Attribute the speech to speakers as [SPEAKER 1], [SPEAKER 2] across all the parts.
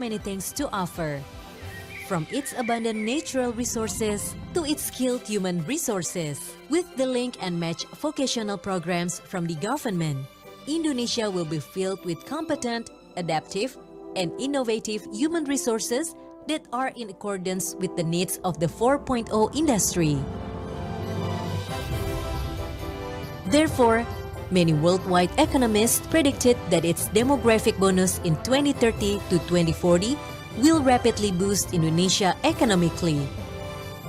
[SPEAKER 1] many things to offer. From its abundant natural resources to its skilled human resources. With the link and match vocational programs from the government, Indonesia will be filled with competent, adaptive, and innovative human resources that are in accordance with the needs of the 4.0 industry. Therefore, many worldwide economists predicted that its demographic bonus in 2030 to 2040 will rapidly boost Indonesia economically.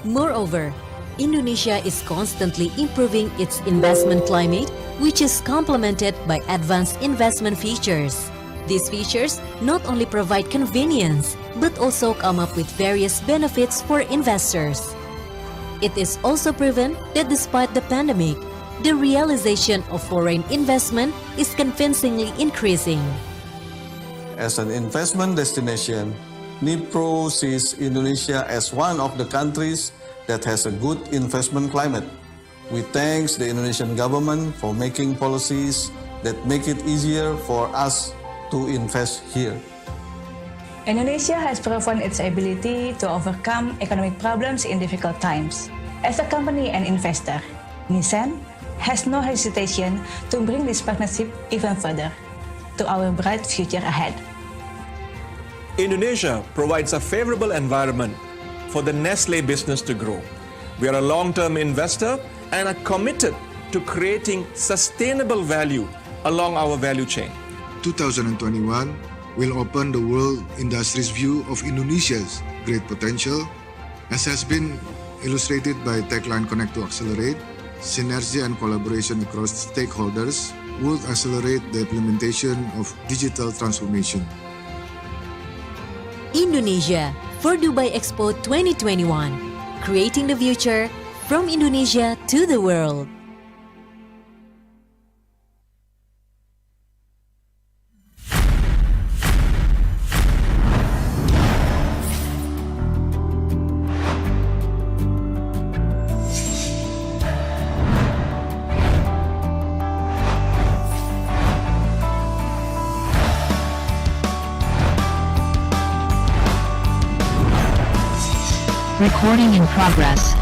[SPEAKER 1] Moreover, Indonesia is constantly improving its investment climate, which is complemented by advanced investment features. These features not only provide convenience, but also come up with various benefits for investors. It is also proven that despite the pandemic, the realization of foreign investment is convincingly increasing.
[SPEAKER 2] As an investment destination, NIPRO sees Indonesia as one of the countries that has a good investment climate. We thank the Indonesian government for making policies that make it easier for us to invest here.
[SPEAKER 3] Indonesia has proven its ability to overcome economic problems in difficult times. As a company and investor, Nissan has no hesitation to bring this partnership even further to our bright future ahead.
[SPEAKER 4] Indonesia provides a favorable environment for the Nestlé business to grow. We are a long-term investor and are committed to creating sustainable value along our value chain.
[SPEAKER 5] 2021 will open the world industry's view of Indonesia's great potential, as has been illustrated by tagline Connect to Accelerate. Synergy and collaboration across stakeholders would accelerate the implementation of digital transformation.
[SPEAKER 1] Indonesia for Dubai Expo 2021, creating the future from Indonesia to the world.
[SPEAKER 6] Recording in progress.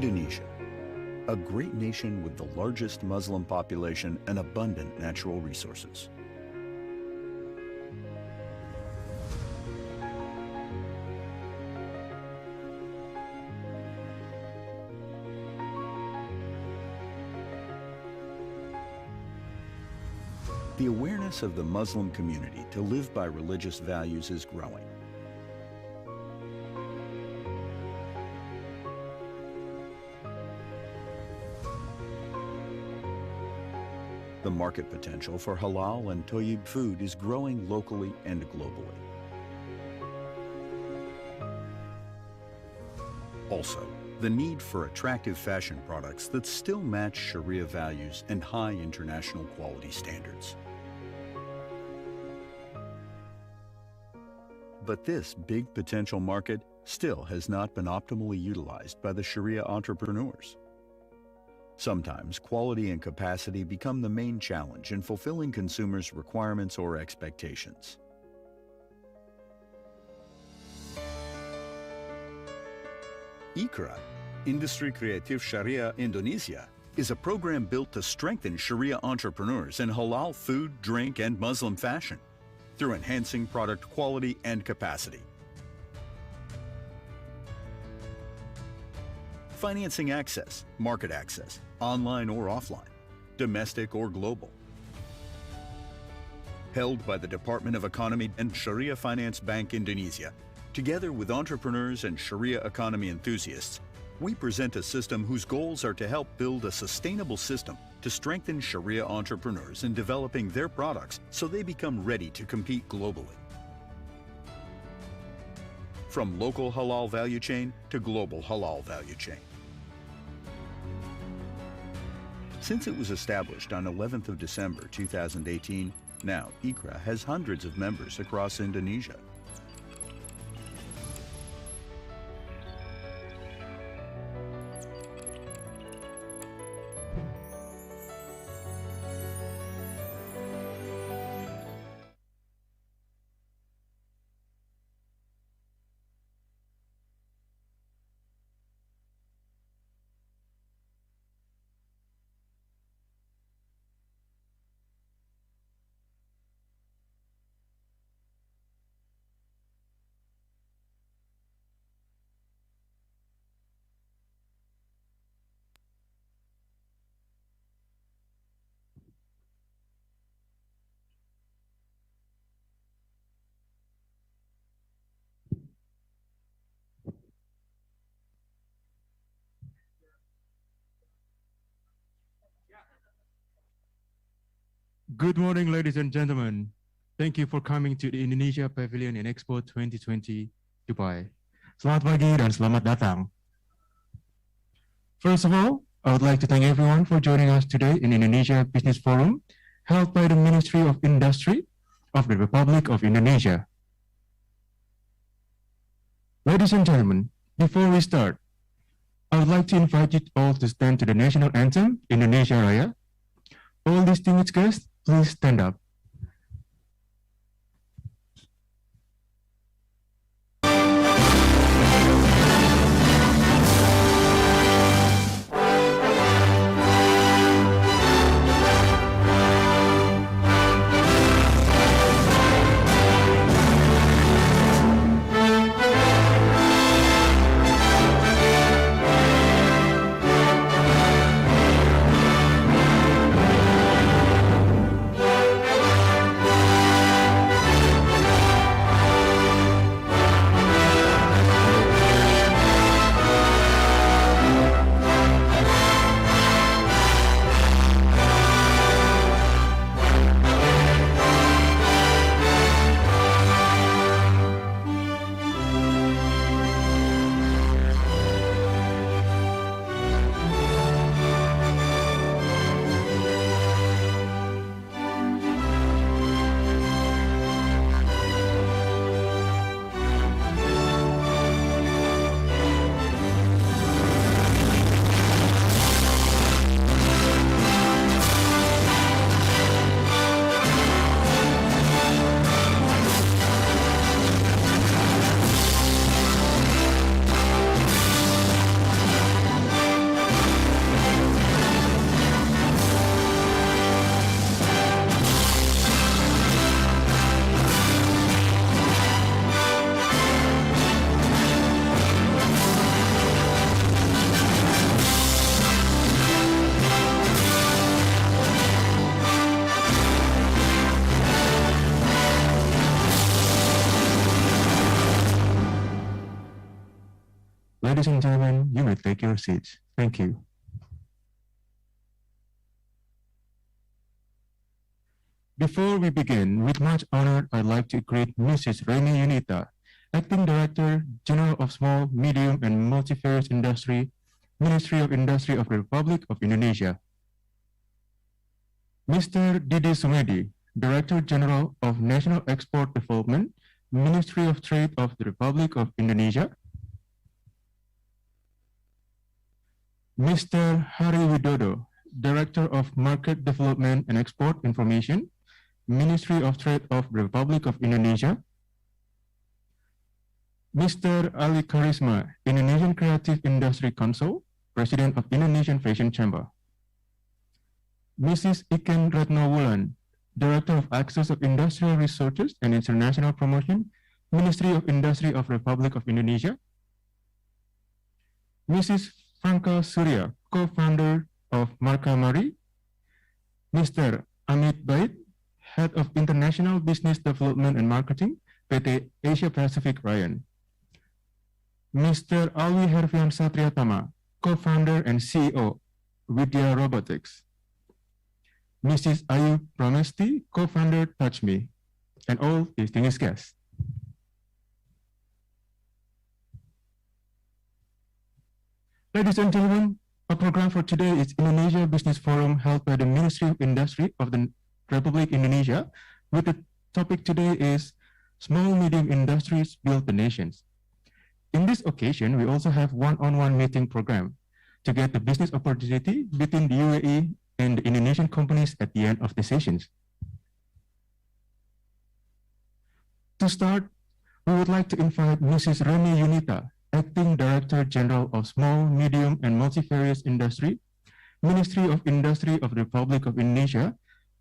[SPEAKER 6] Indonesia, a great nation with the largest Muslim population and abundant natural resources. The awareness of the Muslim community to live by religious values is growing. The market potential for halal and toyib food is growing locally and globally. Also, the need for attractive fashion products that still match Sharia values and high international quality standards. But this big potential market still has not been optimally utilized by the Sharia entrepreneurs. Sometimes quality and capacity become the main challenge in fulfilling consumers' requirements or expectations. ICRA, Industri Kreatif Sharia Indonesia, is a program built to strengthen Sharia entrepreneurs in halal food, drink, and Muslim fashion through enhancing product quality and capacity. Financing access, market access, online or offline, domestic or global. Held by the Department of Economy and Sharia Finance Bank Indonesia, together with entrepreneurs and Sharia economy enthusiasts, we present a system whose goals are to help build a sustainable system to strengthen Sharia entrepreneurs in developing their products so they become ready to compete globally. From local halal value chain to global halal value chain. Since it was established on 11th of December 2018, now ICRA has hundreds of members across Indonesia.
[SPEAKER 7] Good morning, ladies and gentlemen. Thank you for coming to the Indonesia Pavilion in EXPO 2020 Dubai. Selamat pagi dan selamat datang. First of all, I would like to thank everyone for joining us today in Indonesia Business Forum, held by the Ministry of Industry of the Republic of Indonesia. Ladies and gentlemen, before we start, I would like to invite you all to stand to the national anthem, Indonesia Raya. All distinguished guests, please stand up. Ladies and gentlemen, you may take your seats. Thank you. Before we begin, with much honor, I'd like to greet Mrs. Reni Yunita, Acting Director General of Small, Medium, and Multifarious Industry, Ministry of Industry of the Republic of Indonesia. Mr. Didi Sumedi, Director General of National Export Development, Ministry of Trade of the Republic of Indonesia. Mr. Hari Widodo, Director of Market Development and Export Information, Ministry of Trade of the Republic of Indonesia. Mr. Ali Karisma, Indonesian Creative Industry Council, President of Indonesian Fashion Chamber. Mrs. Iken Ratnawulan, Director of Access of Industrial Researches and International Promotion, Ministry of Industry of Republic of Indonesia. Mrs. Franka Surya, co-founder of Markamari. Mr. Amit Bait, Head of International Business Development and Marketing, PT Asia Pacific Ryan. Mr. Alwi Hervian Satriatama, co-founder and CEO, Vidya Robotics. Mrs. Ayu Pramesti, co-founder TouchMe, and all distinguished guests. Ladies and gentlemen, our program for today is Indonesia Business Forum held by the Ministry of Industry of the Republic Indonesia, with the topic today is Small Medium Industries Build the Nations. In this occasion, we also have one-on-one meeting program to get the business opportunity between the UAE and the Indonesian companies at the end of the sessions. To start, we would like to invite Mrs. Reni Yunita, Acting Director General of Small, Medium, and Multifarious Industry, Ministry of Industry of the Republic of Indonesia,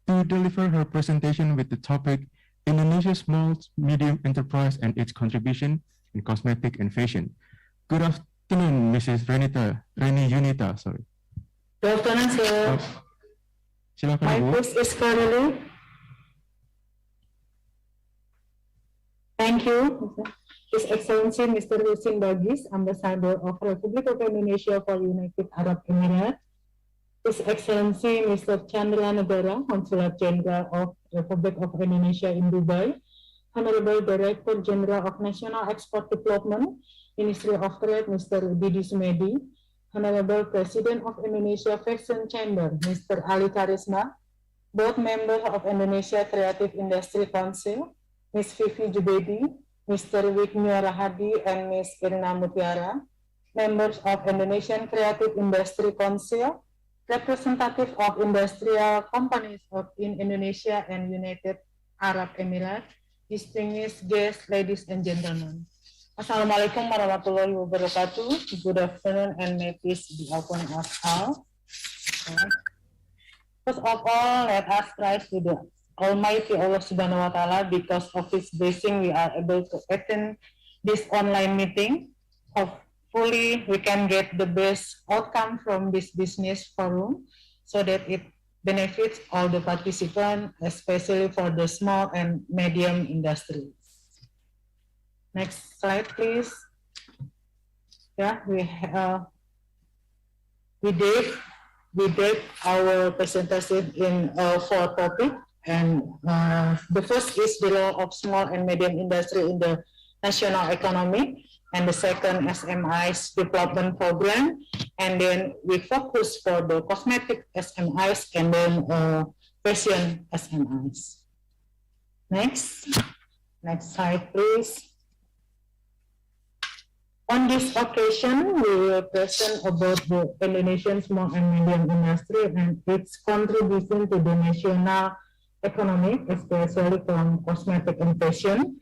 [SPEAKER 7] to deliver her presentation with the topic Indonesia's Small, Medium Enterprise and its Contribution in Cosmetic and Fashion. Good afternoon, Mrs. Reni Yunita. Sorry.
[SPEAKER 8] Good afternoon, sir.
[SPEAKER 7] Silakan,
[SPEAKER 8] My
[SPEAKER 7] Bu.
[SPEAKER 8] voice is clearly. Thank you. His Excellency Mr. Husin Bagis, Ambassador of Republic of Indonesia for United Arab Emirates. His Excellency Mr. Chandra Negara, Consulat Jenderal of Republic of Indonesia in Dubai. Honorable Director General of National Export Development, Ministry of Trade, Mr. Didi Sumedi. Honorable President of Indonesia Fashion Chamber, Mr. Ali Karisma. Board members of Indonesia Creative Industry Council, Ms. Vivi Jubedi, Mr. Wigno Rahadi, and Ms. Irna Mutiara. Members of Indonesian Creative Industry Council, representative of industrial companies in Indonesia and United Arab Emirates, distinguished guests, ladies and gentlemen. Assalamualaikum warahmatullahi wabarakatuh. Good afternoon and may peace be upon us all. First of all, let us praise to the Almighty Allah Subhanahu wa Ta'ala. Because of His blessing, we are able to attend this online meeting. Hopefully, we can get the best outcome from this business forum so that it benefits all the participants, especially for the small and medium industries. Next slide, please. Yeah, we did our presentation in 4 topics, and the first is the role of small and medium industry in the national economy, and the second SMI's development program, and then we focus for the cosmetic SMIs and then fashion SMIs. Next slide, please. On this occasion, we will present about the Indonesian small and medium industry and its contribution to the national economy, especially from cosmetic and fashion.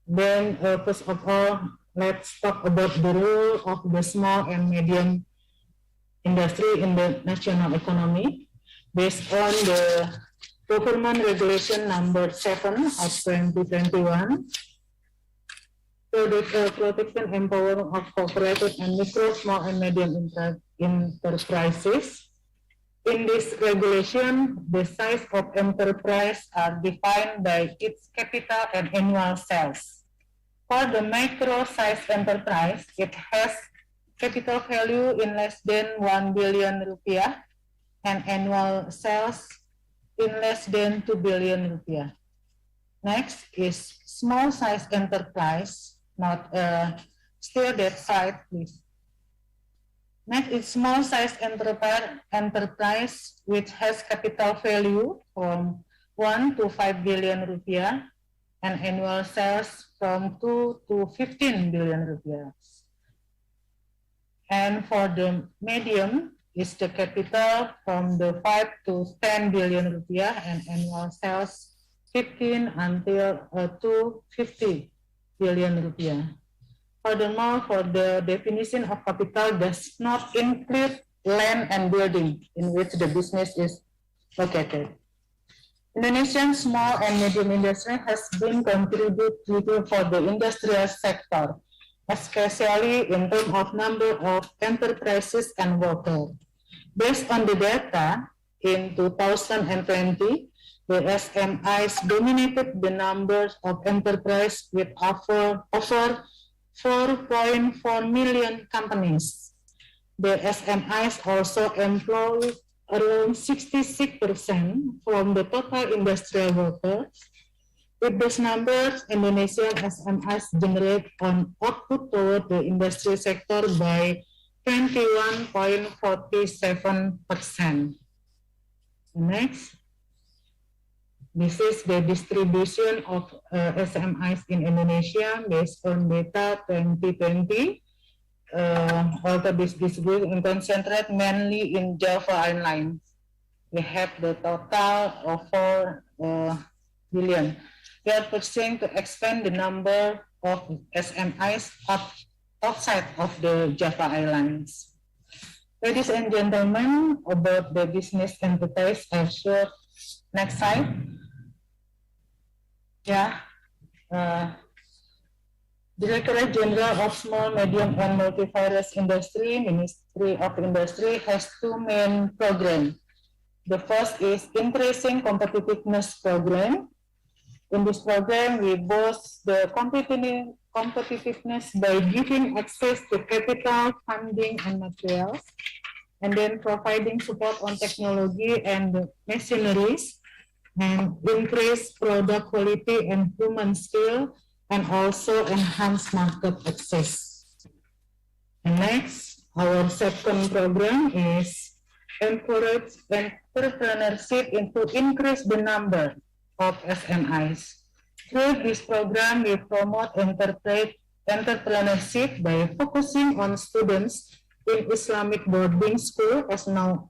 [SPEAKER 8] Then, first of all, let's talk about the role of the small and medium industry in the national economy. Based on the Government Regulation Number 7 of 2021, so the protection and empowerment of cooperative and micro, small, and medium enterprises. In this regulation, the size of enterprise are defined by its capital and annual sales. For the micro-sized enterprise, it has capital value in less than 1 billion rupiah, and annual sales in less than 2 billion rupiah. Next is small size enterprise, not still that side, please. Next is small size enterprise which has capital value from 1 to 5 billion rupiah and annual sales from 2 to 15 billion rupiah. And for the medium is the capital from the 5 to 10 billion rupiah and annual sales 15 until to 50 billion rupiah. Furthermore, for the definition of capital does not include land and building in which the business is located. Indonesian small and medium industry has been contributing for the industrial sector, especially in terms of number of enterprises and workers. Based on the data, in 2020, the SMIs dominated the numbers of enterprise with over 4.4 million companies. The SMIs also employ around 66% from the total industrial workers. With these numbers, Indonesian SMIs generate an output toward the industry sector by 21.47%. Next. This is the distribution of SMIs in Indonesia based on data 2020. Although this distribution concentrate mainly in Java Island. We have the total of 4 billion. We are pursuing to expand the number of SMIs outside of the Java Islands. Ladies and gentlemen, about the business enterprise, I show next slide. Directorate General of Small, Medium, and Multifarious Industry, Ministry of Industry, has two main programs. The first is Increasing Competitiveness Program. In this program, we boost the competitiveness by giving access to capital, funding, and materials, and then providing support on technology and machineries, and increase product quality and human skill, and also enhance market access. And next, our second program is encourage entrepreneurship to increase the number of SMIs. Through this program, we promote entrepreneurship by focusing on students in Islamic boarding school as known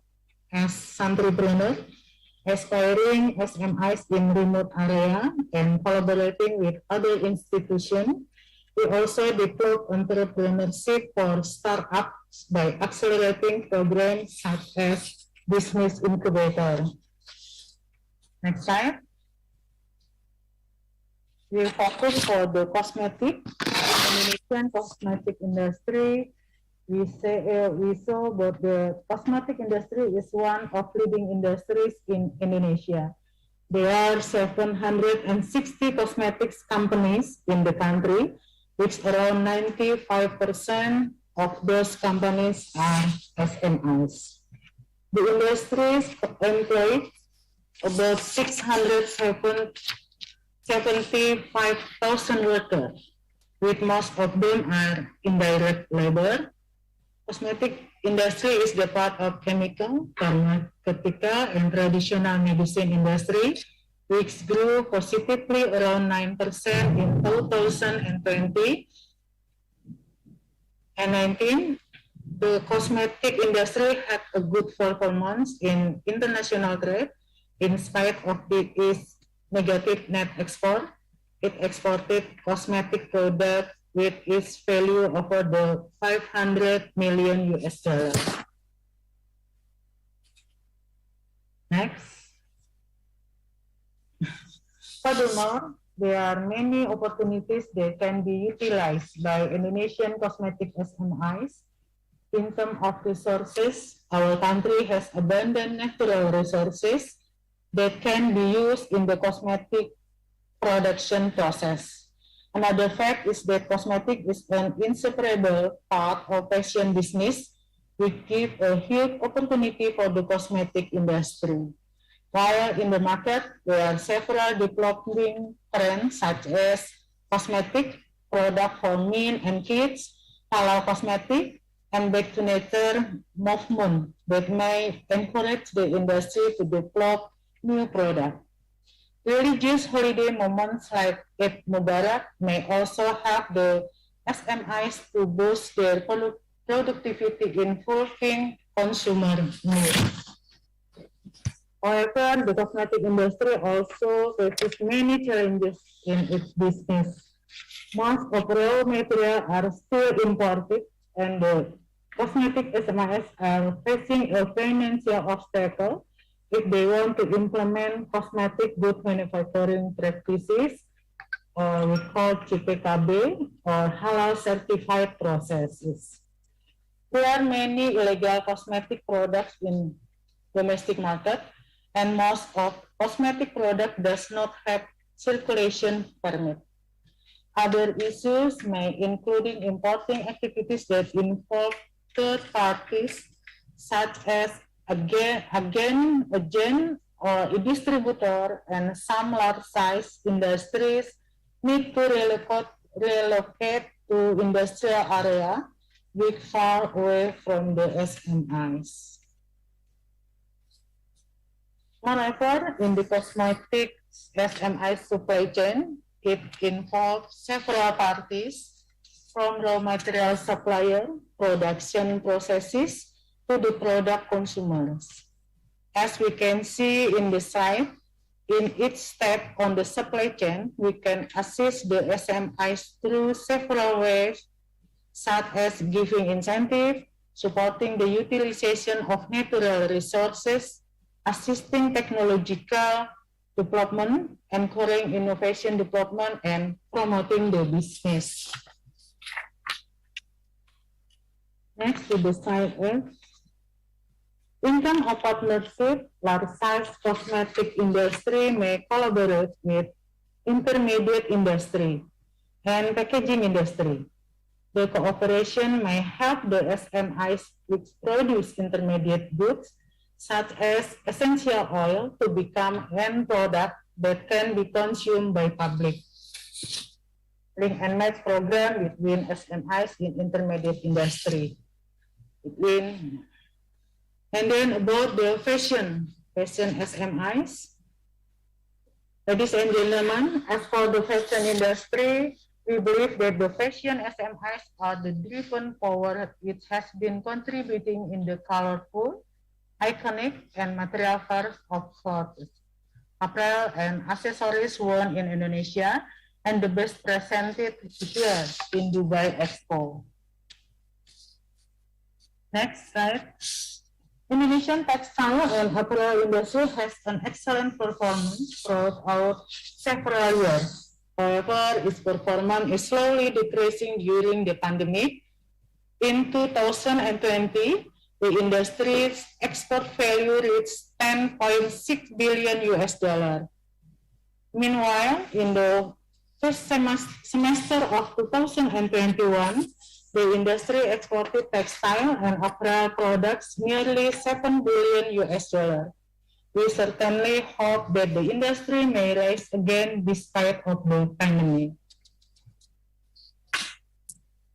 [SPEAKER 8] as Santripreneur, aspiring SMIs in remote area, and collaborating with other institutions. We also develop entrepreneurship for startups by accelerating programs such as Business Incubator. Next slide. We focus for the cosmetic, Indonesian cosmetic industry. We saw that the cosmetic industry is one of leading industries in Indonesia. There are 760 cosmetics companies in the country, which around 95% of those companies are SMIs. The industries employ about 675,000 workers, with most of them are indirect labor. Cosmetic industry is the part of chemical, pharmaceutical, and traditional medicine industry, which grew positively around 9% in 2020 and 19. The cosmetic industry had a good performance in international trade in spite of its negative net export. It exported cosmetic products with its value over the $500 million. Next. Furthermore, there are many opportunities that can be utilized by Indonesian cosmetic SMIs. In terms of resources, our country has abundant natural resources that can be used in the cosmetic production process. Another fact is that cosmetic is an inseparable part of fashion business, which gives a huge opportunity for the cosmetic industry. While in the market, there are several developing trends such as cosmetic product for men and kids, halal cosmetic, and back to nature movement that may encourage the industry to develop new products. Religious holiday moments like Eid Mubarak may also help the SMIs to boost their productivity in fulfilling consumer needs. However, the cosmetic industry also faces many challenges in its business. Most of raw materials are still imported, and the cosmetic SMIs are facing a financial obstacle if they want to implement cosmetic good manufacturing practices, or we call CPKB, or halal certified processes. There are many illegal cosmetic products in domestic market, and most of cosmetic product does not have circulation permit. Other issues may include importing activities that involve third parties, such as agent or a distributor, and some large-size industries need to relocate to industrial area which far away from the SMIs. Moreover, in the cosmetic SMI supply chain, it involves several parties, from raw material supplier, production processes, to the product consumers. As we can see in the slide, in each step on the supply chain, we can assist the SMIs through several ways, such as giving incentive, supporting the utilization of natural resources, assisting technological development, encouraging innovation development, and promoting the business. Next to the slide F. In terms of partnership, large-size cosmetic industry may collaborate with intermediate industry and packaging industry. The cooperation may help the SMIs which produce intermediate goods such as essential oil to become end product that can be consumed by public. Link and match program between SMIs in intermediate industry. And then about the fashion SMIs. Ladies and gentlemen, as for the fashion industry, we believe that the fashion SMIs are the driven power which has been contributing in the colorful, iconic, and material fairs of clothes, apparel, and accessories worn in Indonesia, and the best presented here in Dubai EXPO. Next slide. Indonesian textile and apparel industry has an excellent performance throughout several years. However, its performance is slowly decreasing during the pandemic. In 2020, the industry's export value reached $10.6 billion. Meanwhile, in the first semester of 2021, the industry exported textile and apparel products nearly $7 billion. We certainly hope that the industry may rise again despite of the pandemic.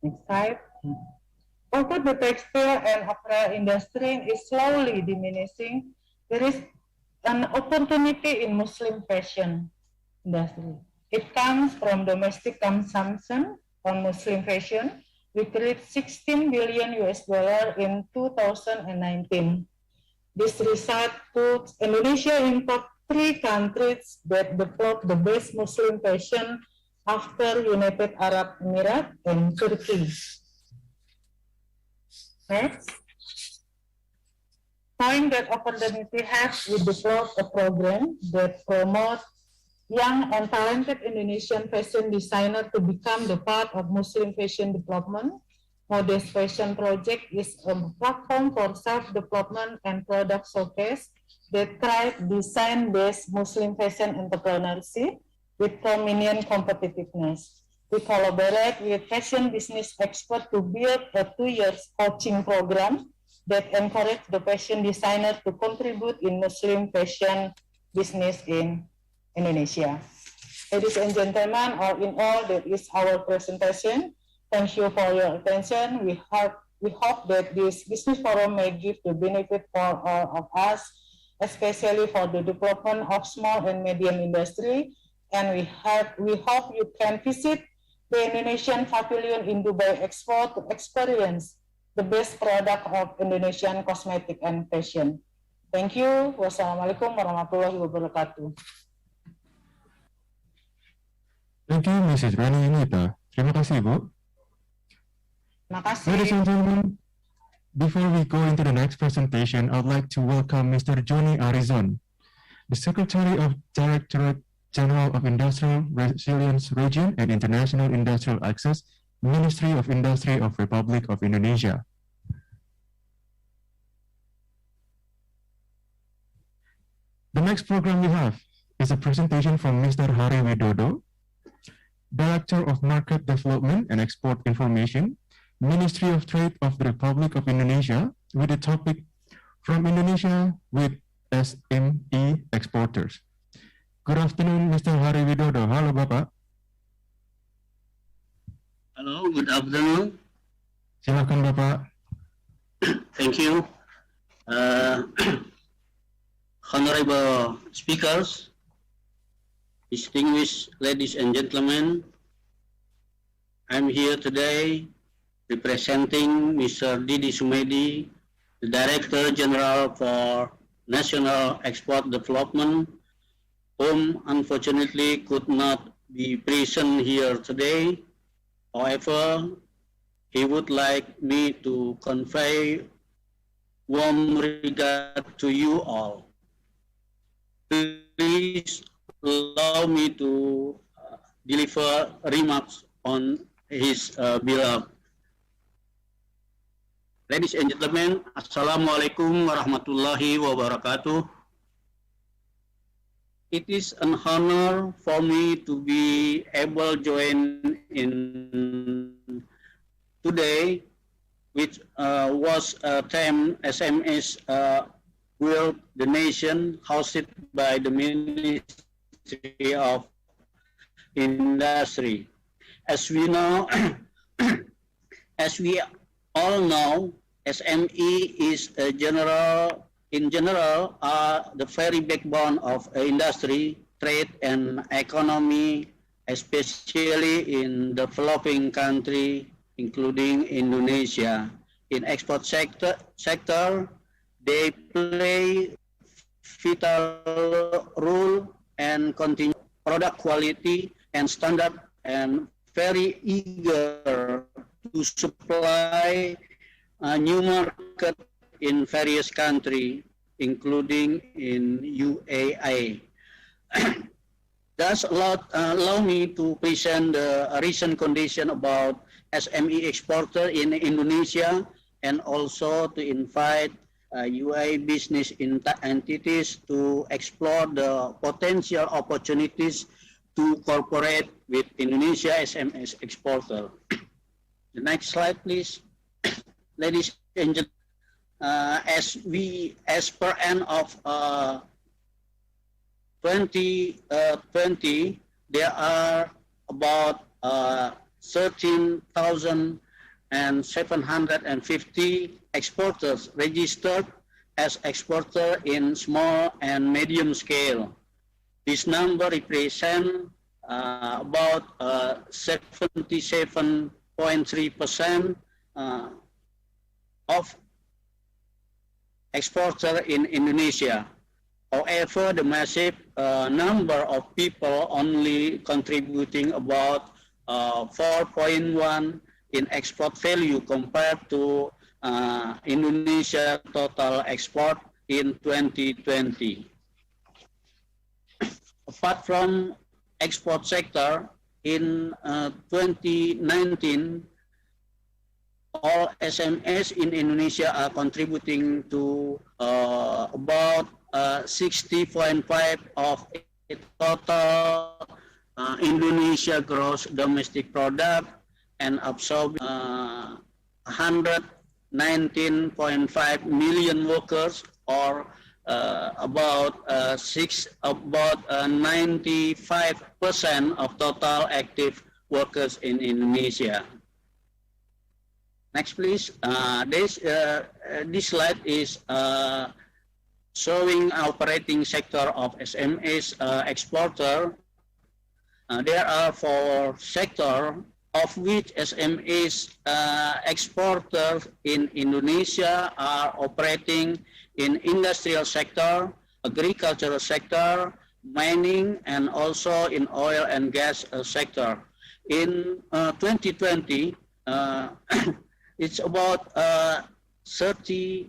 [SPEAKER 8] Next slide. Although the textile and apparel industry is slowly diminishing, there is an opportunity in Muslim fashion industry. It comes from domestic consumption on Muslim fashion, which reached $16 billion in 2019. This result puts Indonesia in top 3 countries that develop the best Muslim fashion after United Arab Emirates and Turkey. Next. Knowing that opportunity has, we developed a program that promotes young and talented Indonesian fashion designer to become the part of Muslim fashion development. Modest Fashion Project is a platform for self-development and product showcase that thrive design-based Muslim fashion entrepreneurship with prominent competitiveness. We collaborate with fashion business experts to build a 2-year coaching program that encourage the fashion designer to contribute in Muslim fashion business in Indonesia. Ladies and gentlemen, all in all, that is our presentation. Thank you for your attention. We hope that this business forum may give the benefit for all of us, especially for the development of small and medium industry. And we hope you can visit the Indonesian Pavilion in Dubai EXPO to experience the best product of Indonesian cosmetic and fashion. Thank you. Wassalamualaikum warahmatullahi wabarakatuh.
[SPEAKER 7] Thank you, Mrs. Rani Yunita. Terima kasih, Bu.
[SPEAKER 8] Terima kasih.
[SPEAKER 7] Ladies and gentlemen, before we go into the next presentation, I'd like to welcome Mr. Johnny Arizon, the Secretary of Directorate General of Industrial Resilience Region and International Industrial Access, Ministry of Industry of Republic of Indonesia. The next program we have is a presentation from Mr. Hari Widodo, Director of Market Development and Export Information, Ministry of Trade of the Republic of Indonesia, with the topic From Indonesia with SME Exporters. Good afternoon, Mr. Hari Widodo. Halo, Bapak.
[SPEAKER 9] Hello, good afternoon.
[SPEAKER 7] Silakan, Bapak.
[SPEAKER 9] Thank you. Honorable speakers, distinguished ladies and gentlemen, I'm here today representing Mr. Didi Sumedi, the Director General for National Export Development, whom unfortunately could not be present here today. However, he would like me to convey warm regard to you all. Please allow me to deliver remarks on his behalf. Ladies and gentlemen, Assalamualaikum warahmatullahi wabarakatuh. It is an honor for me to be able to join in today, which was termed SMS World the Nation, hosted by the Ministry of Industry. As we know, as we all know, SME is in general the very backbone of industry, trade, and economy, especially in developing countries, including Indonesia. In export sector, they play vital role and continue product quality and standard, and very eager to supply a new market in various countries, including in UAE. Thus, allow me to present the recent condition about SME exporter in Indonesia, and also to invite UAE business entities to explore the potential opportunities to cooperate with Indonesia SME exporter. The next slide, please. Ladies and gentlemen, as per end of 2020, there are about 13,750 exporters registered as exporter in small and medium scale. This number represents about 77.3% of exporter in Indonesia. However, the massive number of people only contributing about 4.1 in export value compared to Indonesia total export in 2020. Apart from export sector, in 2019, all SMEs in Indonesia are contributing to about 60.5% of total Indonesia gross domestic product and absorb 119.5 million workers, or about 95% of total active workers in Indonesia. Next, please. This slide is showing operating sector of SMEs exporter. There are 4 sectors, of which SMEs exporters in Indonesia are operating in industrial sector, agricultural sector, mining, and also in oil and gas sector. In 2020, it's about 33.5%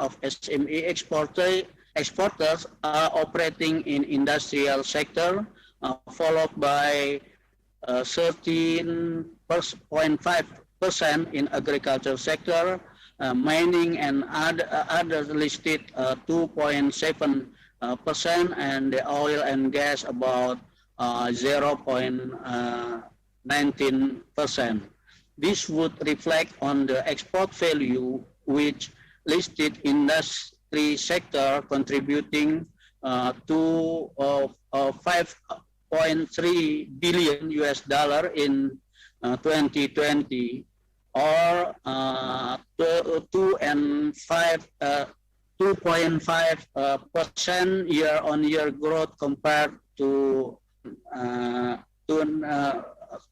[SPEAKER 9] of SME exporters are operating in industrial sector, followed by 13.5% in agricultural sector, mining and other listed 2.7%, and the oil and gas about 0.19%. This would reflect on the export value, which listed industry sector contributing to 5.3 billion US dollar in 2020, or 2.5% year-on-year growth compared to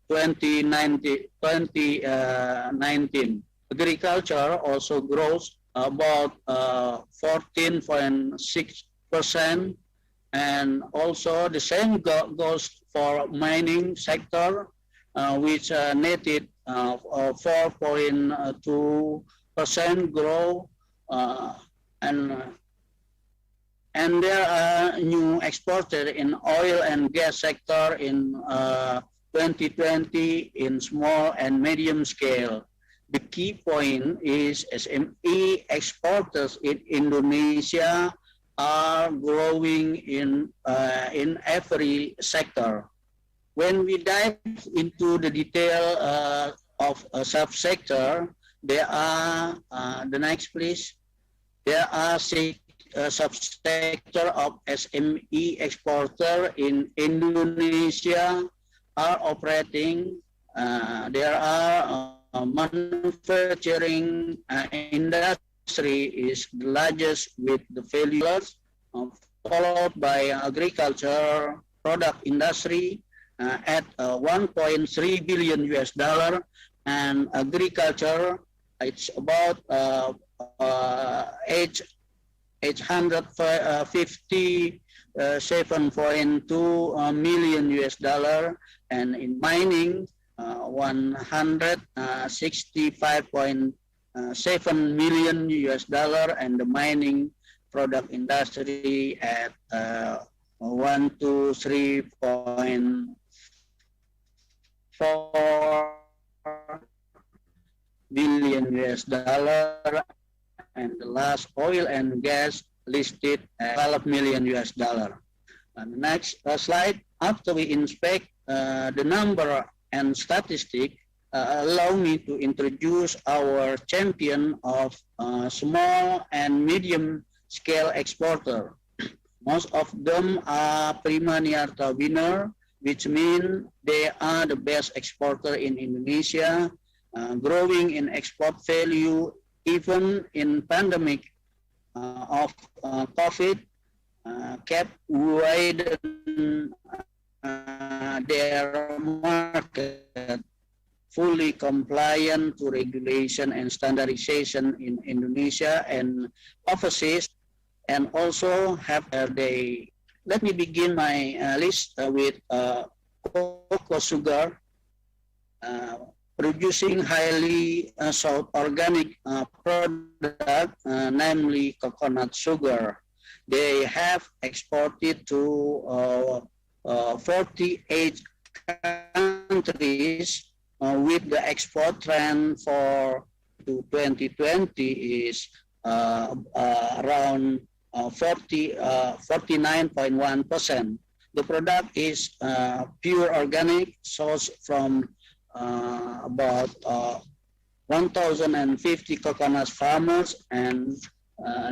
[SPEAKER 9] 2019. Agriculture also grows about 14.6%, and also the same goes for mining sector, which netted 4.2% growth, and there are new exported in oil and gas sector in 2020 in small and medium scale. The key point is SME exporters in Indonesia are growing in every sector. When we dive into the detail of a subsector, there are, the next please, there are 6 subsector of SME exporter in Indonesia are operating. There are manufacturing industry is the largest with the values, followed by agriculture product industry at 1.3 billion US dollar, and agriculture it's about 857.2 million US dollar, and in mining 165.7 million US dollar, and the mining product industry at 123.4 billion US dollar, and the last oil and gas listed at 12 million US dollar. And the next slide, after we inspect the number and statistic, allow me to introduce our champion of small and medium scale exporter. Most of them are Prima Niarta winner, which means they are the best exporter in Indonesia, growing in export value even in pandemic of COVID, kept widen their market, fully compliant to regulation and standardization in Indonesia and overseas, and also have they. Let me begin my list with cocoa sugar, producing highly sought organic product, namely coconut sugar. They have exported to 48 countries, with the export trend for 2020 is around 49.1%. The product is pure organic, sourced from about 1,050 coconut farmers, and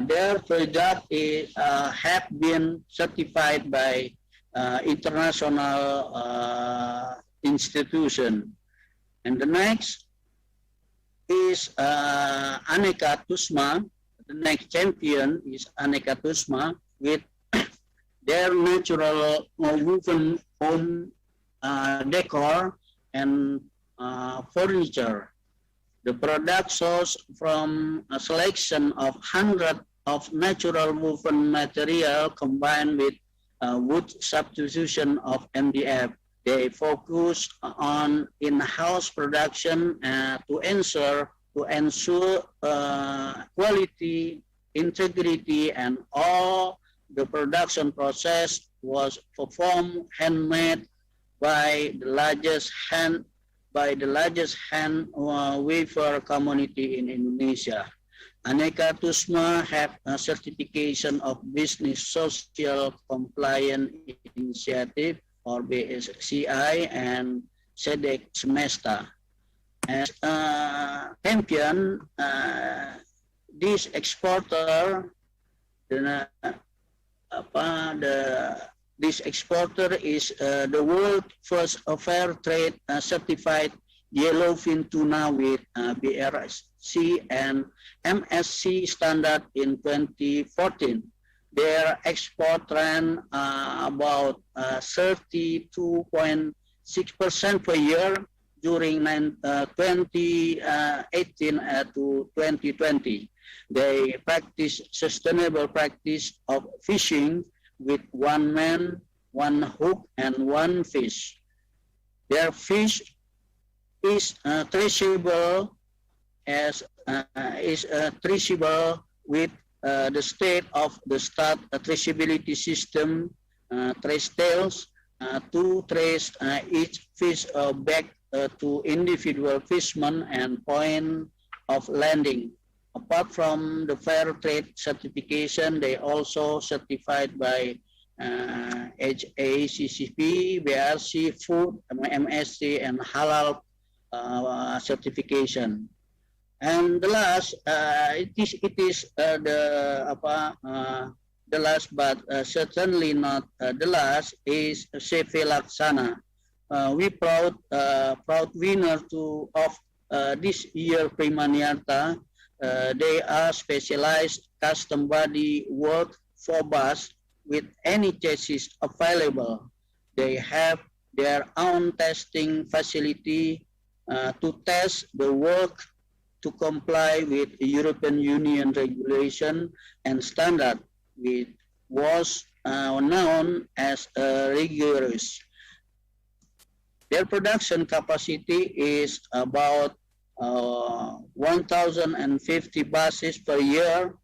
[SPEAKER 9] their product have been certified by international institution. And the next is Aneka Tusma. The next champion is Aneka Tusma with their natural woven home decor and furniture. The product sourced from a selection of hundreds of natural woven material combined with wood substitution of MDF. They focus on in-house production to ensure quality, integrity, and all the production process was performed handmade by the largest hand wafer community in Indonesia. Aneka Tusma have a certification of Business Social Compliance Initiative or BSCI and SEDEC Semesta. As champion, this exporter, this exporter is the world first fair trade certified yellowfin tuna with BRC and MSC standard in 2014. Their export ran about 32.6% per year during 2018 to 2020. They practice sustainable practice of fishing with one man, one hook, and one fish. Their fish is traceable with the state of the start traceability system, trace tails, to trace each fish back to individual fishermen and point of landing. Apart from the fair trade certification, they also certified by HACCP, BRC, Food, MSC, and Halal certification. And the last, it is the last, but certainly not the last, is CV Laksana. We proud winner of this year Prima Niarta. They are specialized custom body work for bus with any chassis available. They have their own testing facility to test the work to comply with European Union regulation and standard, which was known as rigorous. Their production capacity is about 1,050 buses per year.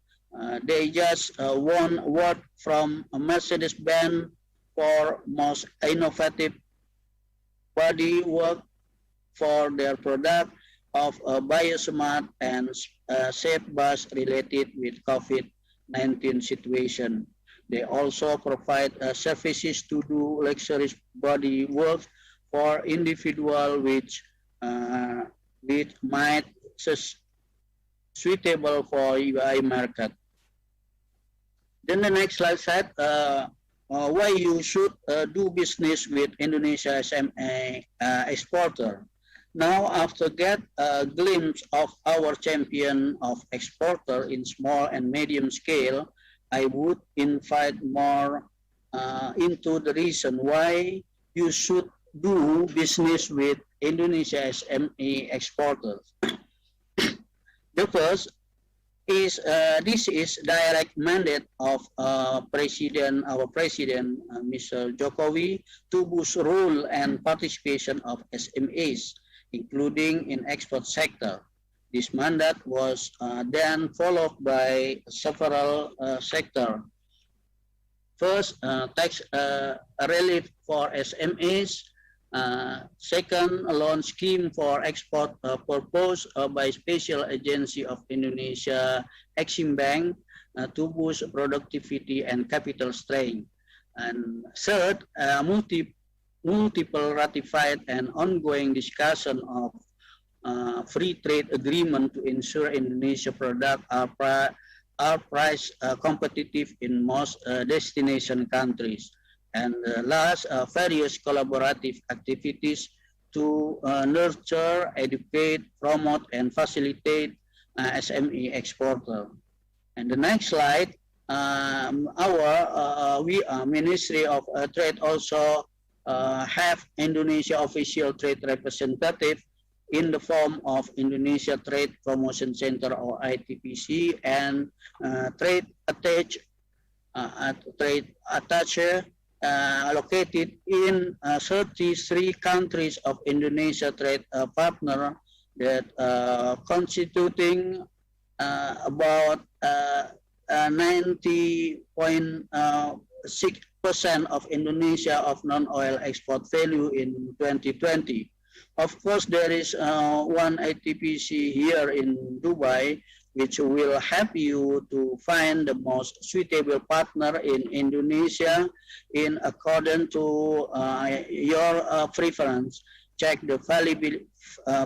[SPEAKER 9] They just won award from Mercedes-Benz for most innovative body work for their product of biosmart and safe bus related with COVID-19 situation. They also provide services to do luxurious body work for individual which might suitable for UI market. Then the next slide said why you should do business with Indonesia SMI exporter. Now, after get a glimpse of our champion of exporter in small and medium scale, I would invite more into the reason why you should do business with Indonesia SME exporters. The first is this is direct mandate of our president, Mr. Jokowi, to boost role and participation of SMEs, including in export sector. This mandate was then followed by several sectors. First, tax relief for SMEs. Second, a loan scheme for export purpose by Special Agency of Indonesia, Exim Bank, to boost productivity and capital strength. And third, multiple ratified and ongoing discussion of free trade agreement to ensure Indonesia products are price competitive in most destination countries. And last, various collaborative activities to nurture, educate, promote, and facilitate SME exporter. And the next slide, we Ministry of Trade also have Indonesia official trade representative in the form of Indonesia Trade Promotion Center or ITPC and trade attaché located in 33 countries of Indonesia trade partner that constituting about 90.6% of Indonesia of non-oil export value in 2020. Of course, there is one ITPC here in Dubai, which will help you to find the most suitable partner in Indonesia in accordance to your preference. Check the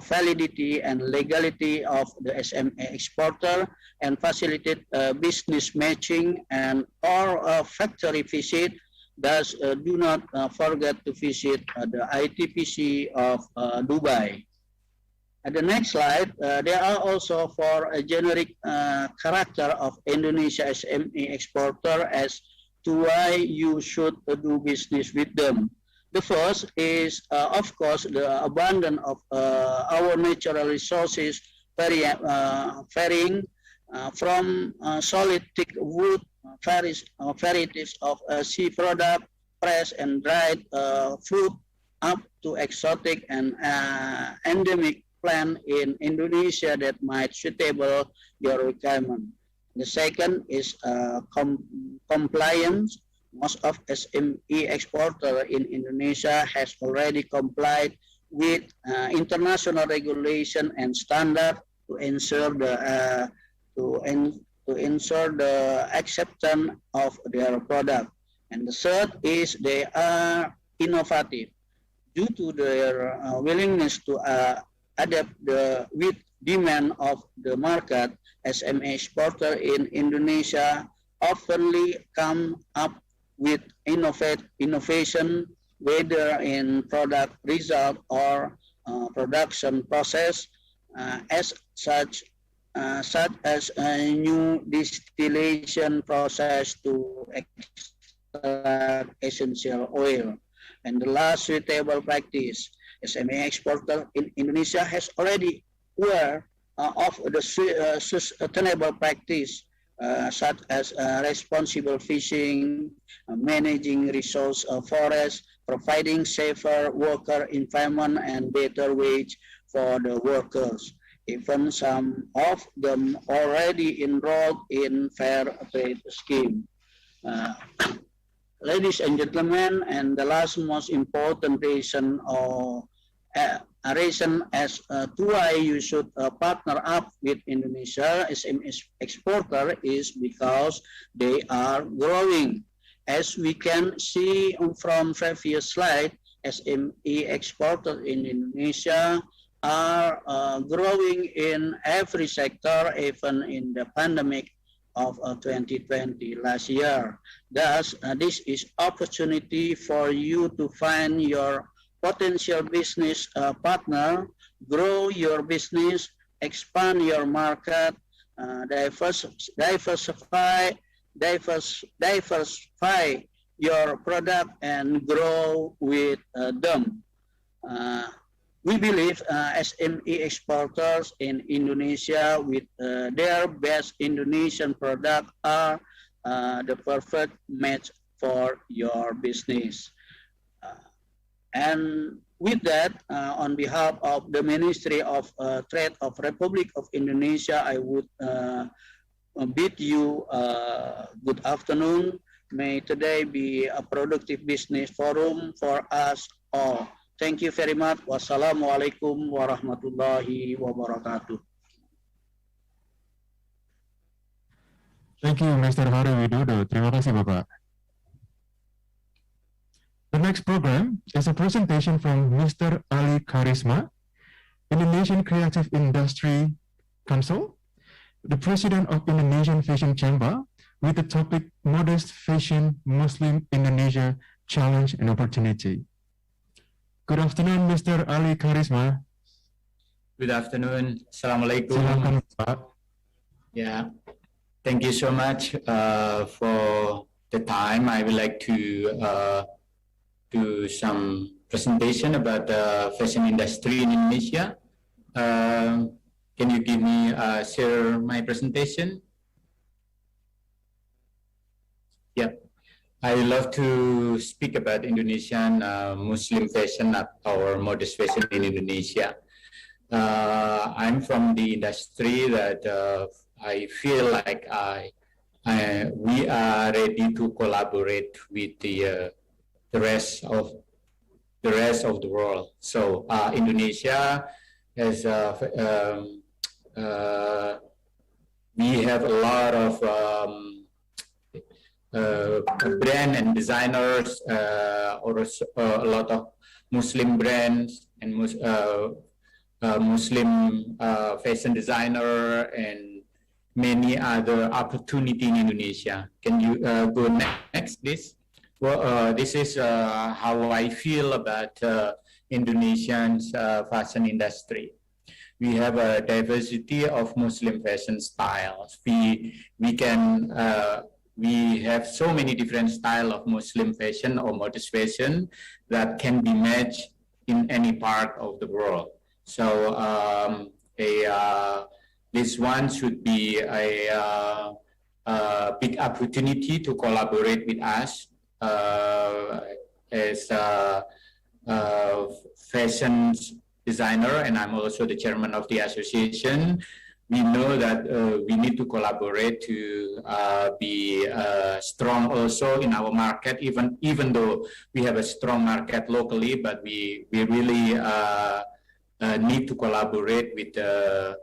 [SPEAKER 9] validity and legality of the SME exporter and facilitate business matching and or factory visit. Thus, do not forget to visit the ITPC of Dubai. At the next slide, there are also for a generic character of Indonesia SME exporter as to why you should do business with them. The first is, of course, the abundance of our natural resources varying from solid thick wood, varieties of sea product, fresh and dried food, up to exotic and endemic plant in Indonesia that might suitable your requirement. The second is compliance. Most of SME exporter in Indonesia has already complied with international regulation and standard to ensure the acceptance of their product. And the third is they are innovative due to their willingness to adapt with demand of the market. SME exporter in Indonesia oftenly come up with innovation, whether in product result or production process, such as a new distillation process to extract essential oil. And the last suitable practice, SME exporter in Indonesia has already aware of the sustainable practice such as responsible fishing, managing resource forests, providing safer worker environment and better wage for the workers. Even some of them already enrolled in fair trade scheme. Ladies and gentlemen, and the last most important reason as to why you should partner up with Indonesia SME exporter is because they are growing. As we can see from previous slide, SME exporters in Indonesia are growing in every sector, even in the pandemic of 2020 last year. Thus, this is opportunity for you to find your potential business partner, grow your business, expand your market, diversify your product and grow with them. We believe SME exporters in Indonesia with their best Indonesian product are the perfect match for your business. And with that, on behalf of the Ministry of Trade of Republic of Indonesia, I would bid you good afternoon. May today be a productive business forum for us all. Thank you very much. Wassalamualaikum warahmatullahi wabarakatuh.
[SPEAKER 7] Thank you, Mr. Hari Widodo. Terima kasih, Bapak. next program is a presentation from Mr. Ali Karisma, Indonesian Creative Industry Council, the President of Indonesian Fashion Chamber, with the topic Modest Fashion Muslim Indonesia Challenge and Opportunity. Good afternoon, Mr. Ali Karisma.
[SPEAKER 10] Good afternoon. Assalamualaikum.
[SPEAKER 7] Silakan, Pak.
[SPEAKER 10] Yeah, thank you so much for the time. I would like to do some presentation about the fashion industry in Indonesia. Can you give me share my presentation? Yeah, I love to speak about Indonesian Muslim fashion or modest fashion in Indonesia. I'm from the industry that I feel like we are ready to collaborate with the rest of the world. So Indonesia has we have a lot of brand and designers, or a lot of Muslim brands and Muslim fashion designer and many other opportunity in Indonesia. Can you go next, please? Well, this is how I feel about Indonesian's fashion industry. We have a diversity of Muslim fashion styles. We have so many different styles of Muslim fashion or modest fashion that can be matched in any part of the world. So this one should be a big opportunity to collaborate with us as a fashion designer, and I'm also the chairman of the association. We know that we need to collaborate to be strong also in our market, even though we have a strong market locally, but we really need to collaborate with the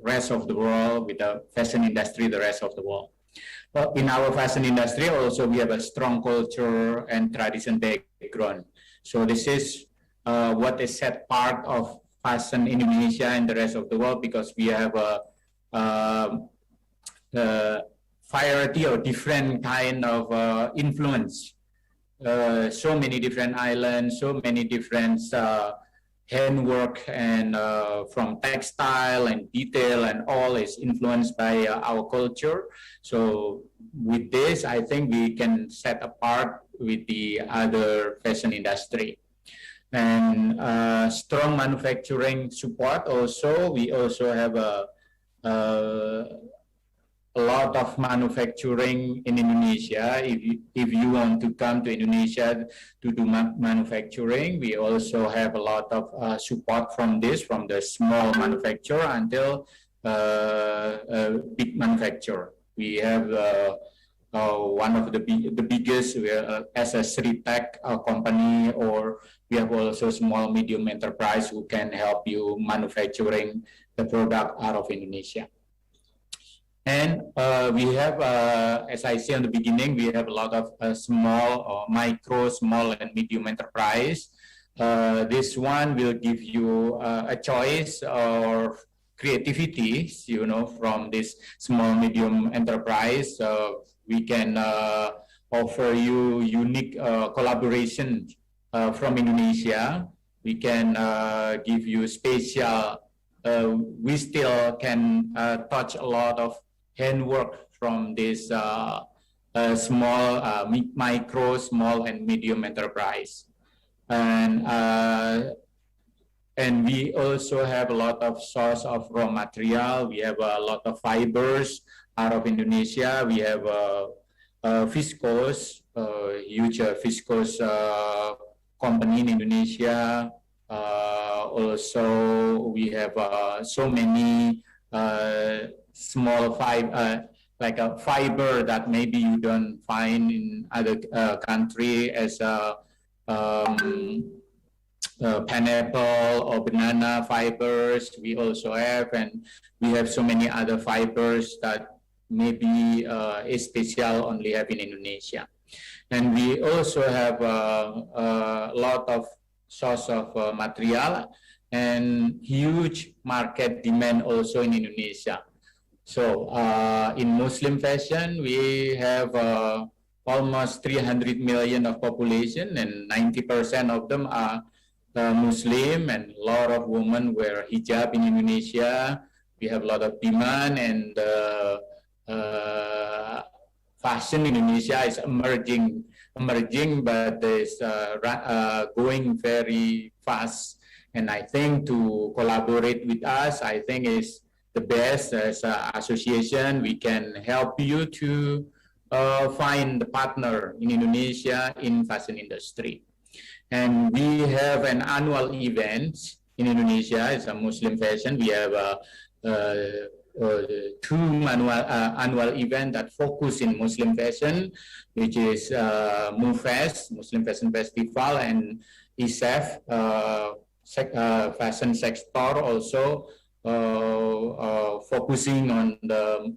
[SPEAKER 10] rest of the world, with the fashion industry, the rest of the world. Well, in our fashion industry also we have a strong culture and tradition background. So this is what is set part of fashion in Indonesia and the rest of the world, because we have a variety or different kind of influence. So many different islands, so many different handwork, and from textile and detail and all is influenced by our culture. So with this, I think we can set apart with the other fashion industry. And strong manufacturing support also. We also have a lot of manufacturing in Indonesia. If you want to come to Indonesia to do manufacturing, we also have a lot of support from this, from the small manufacturer until big manufacturer. We have one of the biggest as a Tech company, or we have also small medium enterprise who can help you manufacturing the product out of Indonesia. And we have, as I said in the beginning, we have a lot of small or micro, small and medium enterprise. This one will give you a choice or creativity, you know, from this small, medium enterprise. We can offer you unique collaboration from Indonesia. We can give you special, we still can touch a lot of handwork from this small, micro, small and medium enterprise. And we also have a lot of source of raw material. We have a lot of fibers out of Indonesia. We have viscose, huge viscose company in Indonesia. Also, we have so many small fiber, like a fiber that maybe you don't find in other country, as pineapple or banana fibers. We also have, and we have so many other fibers that maybe is special only have in Indonesia. And we also have a lot of source of material and huge market demand also in Indonesia. So in Muslim fashion, we have almost 300 million of population, and 90% of them are Muslim, and a lot of women wear hijab in Indonesia. We have a lot of demand, and fashion in Indonesia is emerging, but is going very fast. And I think to collaborate with us, I think is the best as an association. We can help you to find the partner in Indonesia in fashion industry. And we have an annual event in Indonesia. It's a Muslim fashion. We have two annual event that focus in Muslim fashion, which is MUFES, Muslim Fashion Festival, and ISEF, fashion sector, also focusing on the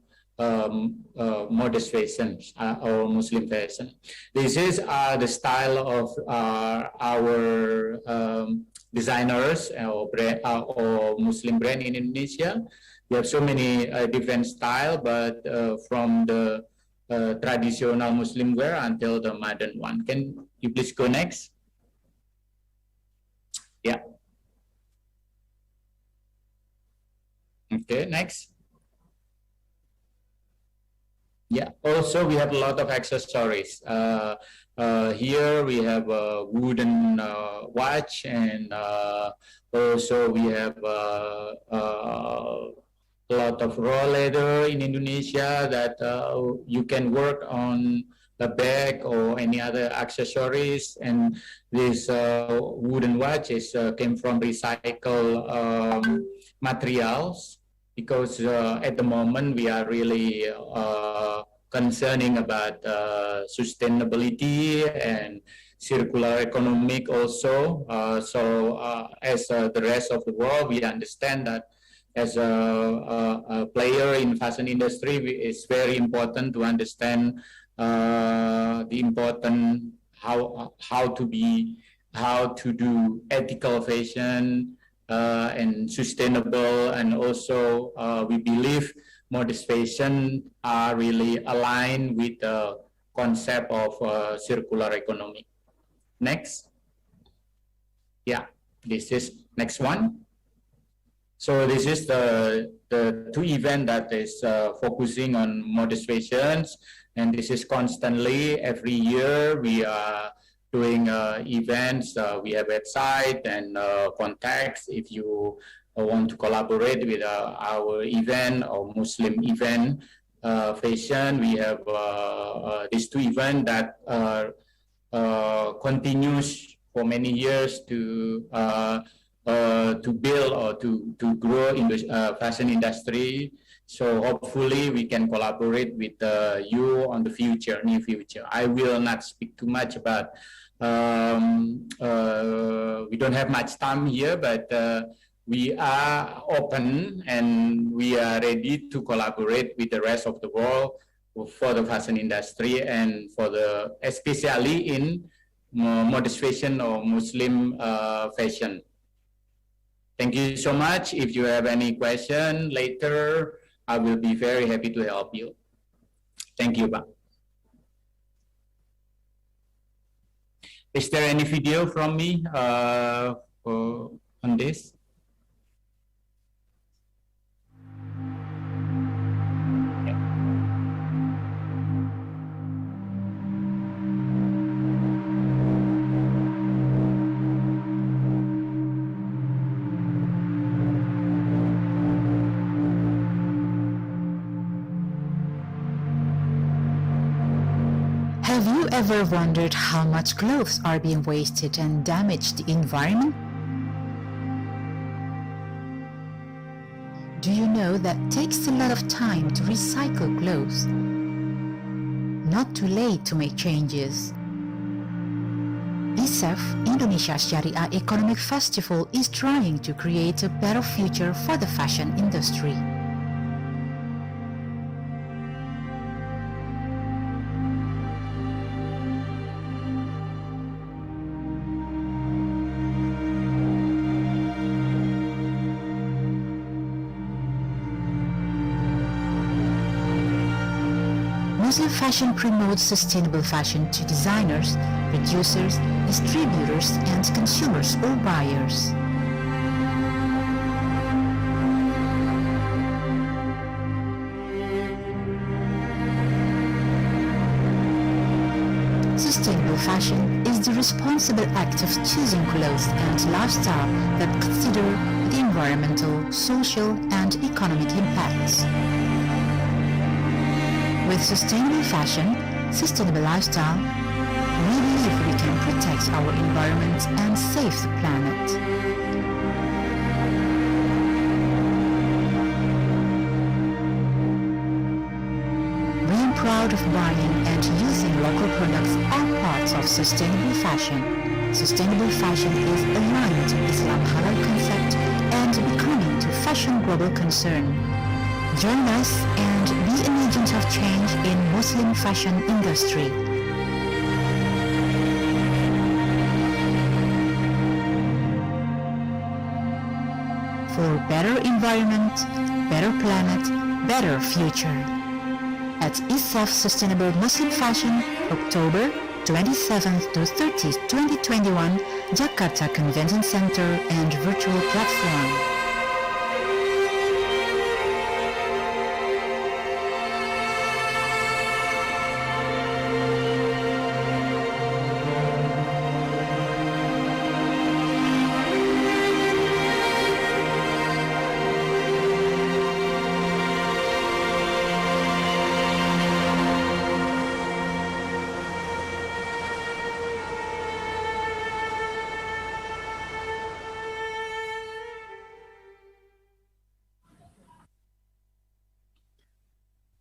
[SPEAKER 10] modest fashion or Muslim fashion. This is the style of our designers or Muslim brand in Indonesia. We have so many different style, but from the traditional Muslim wear until the modern one. Can you please go next? Yeah. Okay, next. Yeah, also we have a lot of accessories. Here we have a wooden watch, and also we have a lot of raw leather in Indonesia that you can work on a bag or any other accessories. And this wooden watch came from recycled materials, because at the moment we are really concerning about sustainability and circular economic also. As the rest of the world, we understand that as a player in fashion industry, it's very important to understand the important how to do ethical fashion and sustainable, and also we believe modest fashion are really aligned with the concept of circular economy. Next. Yeah, this is next one. So this is the two event that is focusing on modest fashions, and this is constantly every year we are doing events. We have website and contacts if you want to collaborate with our event or Muslim event fashion. We have these two events that continues for many years to build or to grow in the fashion industry. So hopefully we can collaborate with you on the near future. I will not speak too much about, we don't have much time here, but we are open and we are ready to collaborate with the rest of the world for the fashion industry, and for especially in modest fashion or Muslim fashion. Thank you so much. If you have any question later, I will be very happy to help you. Thank you, Pak. Is there any video from me on this?
[SPEAKER 11] Have you ever wondered how much clothes are being wasted and damage the environment? Do you know that it takes a lot of time to recycle clothes? Not too late to make changes. ISEF, Indonesia Syariah Economic Festival, is trying to create a better future for the fashion industry. Muslim fashion promotes sustainable fashion to designers, producers, distributors, and consumers or buyers. Sustainable fashion is the responsible act of choosing clothes and lifestyle that consider the environmental, social, and economic impacts. With sustainable fashion, sustainable lifestyle, we believe we can protect our environment and save the planet. Being proud of buying and using local products are parts of sustainable fashion. Sustainable fashion is aligned to Islam halal concept and becoming to fashion global concern. Join us and be an agent of change in Muslim fashion industry. For better environment, better planet, better future. At ISAF Sustainable Muslim Fashion, October 27th to 30th, 2021, Jakarta Convention Center and Virtual Platform.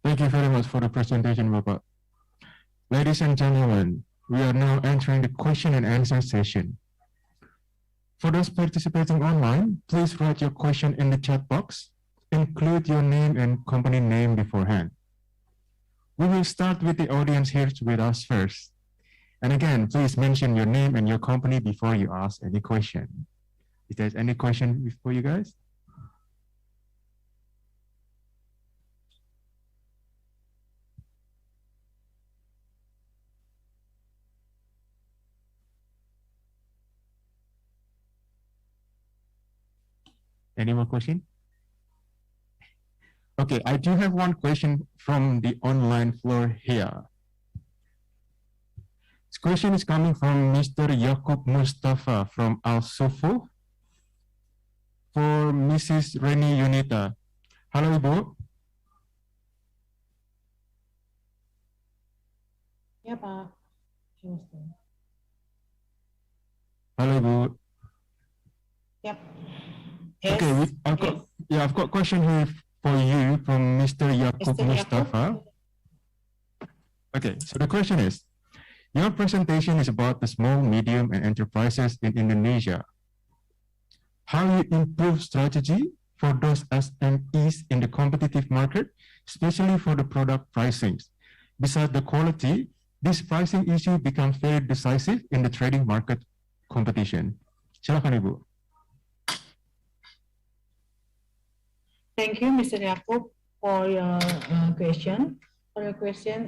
[SPEAKER 7] Thank you very much for the presentation, Bapak. Ladies and gentlemen, we are now entering the question and answer session. For those participating online, please write your question in the chat box. Include your name and company name beforehand. We will start with the audience here with us first. And again, please mention your name and your company before you ask any question. Is there any question for you guys? Any more question? Okay, I do have one question from the online floor here. This question is coming from Mr. Yaakob Mustafa from Al Sofo for Mrs. Reni Yunita. Halo Ibu.
[SPEAKER 8] Ya Pak.
[SPEAKER 7] Halo Ibu.
[SPEAKER 8] Yep.
[SPEAKER 7] Okay, I've got a question here for you from Mr. Yaakob Mustafa. Okay, so the question is, your presentation is about the small, medium, and enterprises in Indonesia. How you improve strategy for those SMEs in the competitive market, especially for the product pricings. Besides the quality, this pricing issue becomes very decisive in the trading market competition. Silakan Ibu.
[SPEAKER 8] Thank you, Mr. Yaakob, for your question.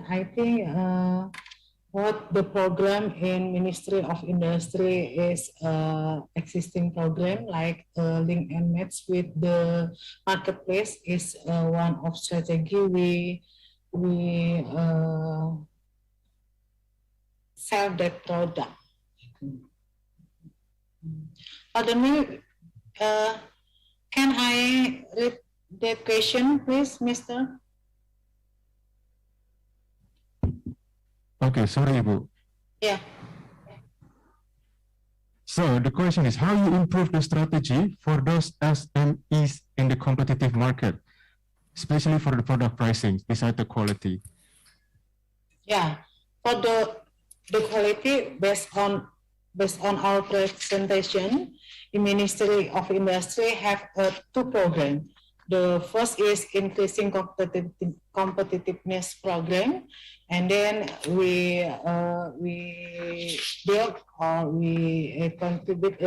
[SPEAKER 8] I think what the program in Ministry of Industry is existing program like link and match with the marketplace is one of strategy we sell that product. Pardon me, can I read that question, please, Mr.?
[SPEAKER 7] Okay, sorry, Ibu.
[SPEAKER 8] Yeah.
[SPEAKER 7] So the question is, how you improve the strategy for those SMEs in the competitive market, especially for the product pricing, besides the quality?
[SPEAKER 8] Yeah, for the quality based on our presentation, the Ministry of Industry have two programs. The first is increasing competitiveness program, and then we build or we contribute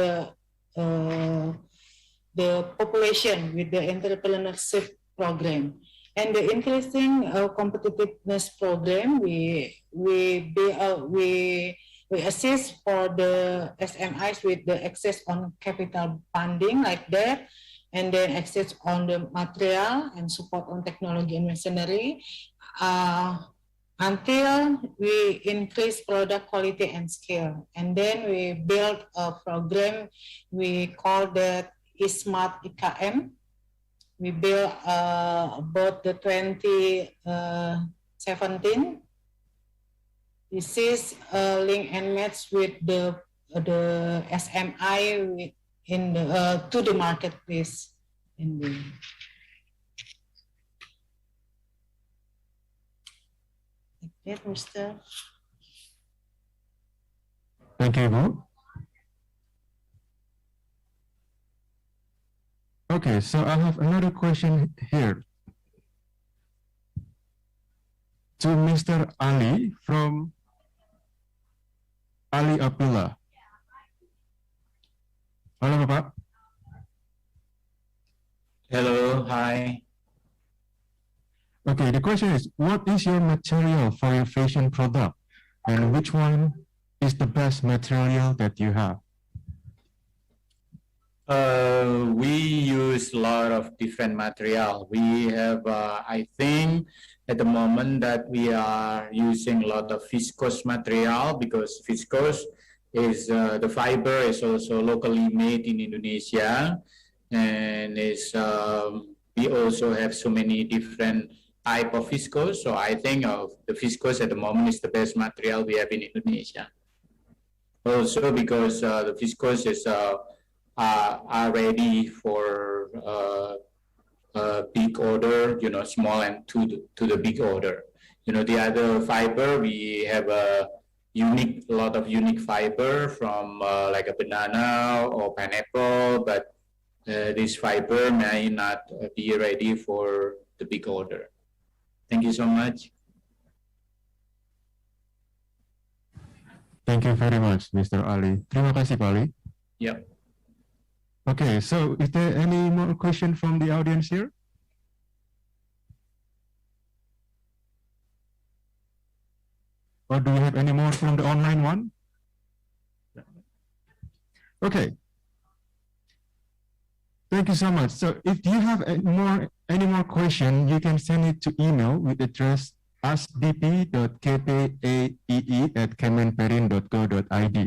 [SPEAKER 8] the population with the entrepreneurship program. And the increasing competitiveness program, we assist for the SMIs with the access on capital funding like that, and then access on the material and support on technology and machinery, until we increase product quality and scale. And then we build a program we call that Smart IKM. We built about the 2017. This is link and match with the SMI in the to the marketplace. Yes, Mr.
[SPEAKER 7] Thank you, Ibu. Okay, so I have another question here to Mr. Ali from Ali Abdullah. Halo, Bapak.
[SPEAKER 10] Hello, hi.
[SPEAKER 7] Okay, the question is, what is your material for your fashion product, and which one is the best material that you have?
[SPEAKER 10] We use a lot of different material. We have, I think, at the moment that we are using a lot of viscose material, because viscose is the fiber is also locally made in Indonesia, and is we also have so many different type of viscose. So I think of the viscose at the moment is the best material we have in Indonesia. Also because the viscose is are ready for big order, you know, small and to the big order. You know, the other fiber, we have a lot of unique fiber from like a banana or pineapple, but this fiber may not be ready for the big order. Thank you so much.
[SPEAKER 7] Thank you very much, Mr. Ali. Terima kasih, Pak Ali.
[SPEAKER 10] Yep.
[SPEAKER 7] Okay, so is there any more question from the audience here? Or do you have any more from the online one? Okay. Thank you so much. So if you have any more question, you can send it to email with address askbp.kpaee@kemenperin.go.id.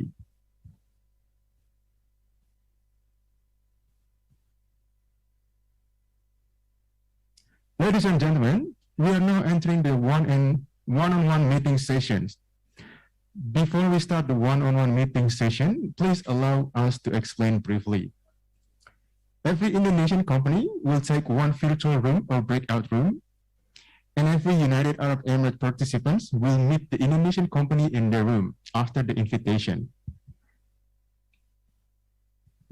[SPEAKER 7] Ladies and gentlemen, we are now entering the one-on-one meeting sessions. Before we start the one-on-one meeting session, please allow us to explain briefly. Every Indonesian company will take one virtual room or breakout room, and every United Arab Emirates participants will meet the Indonesian company in their room after the invitation.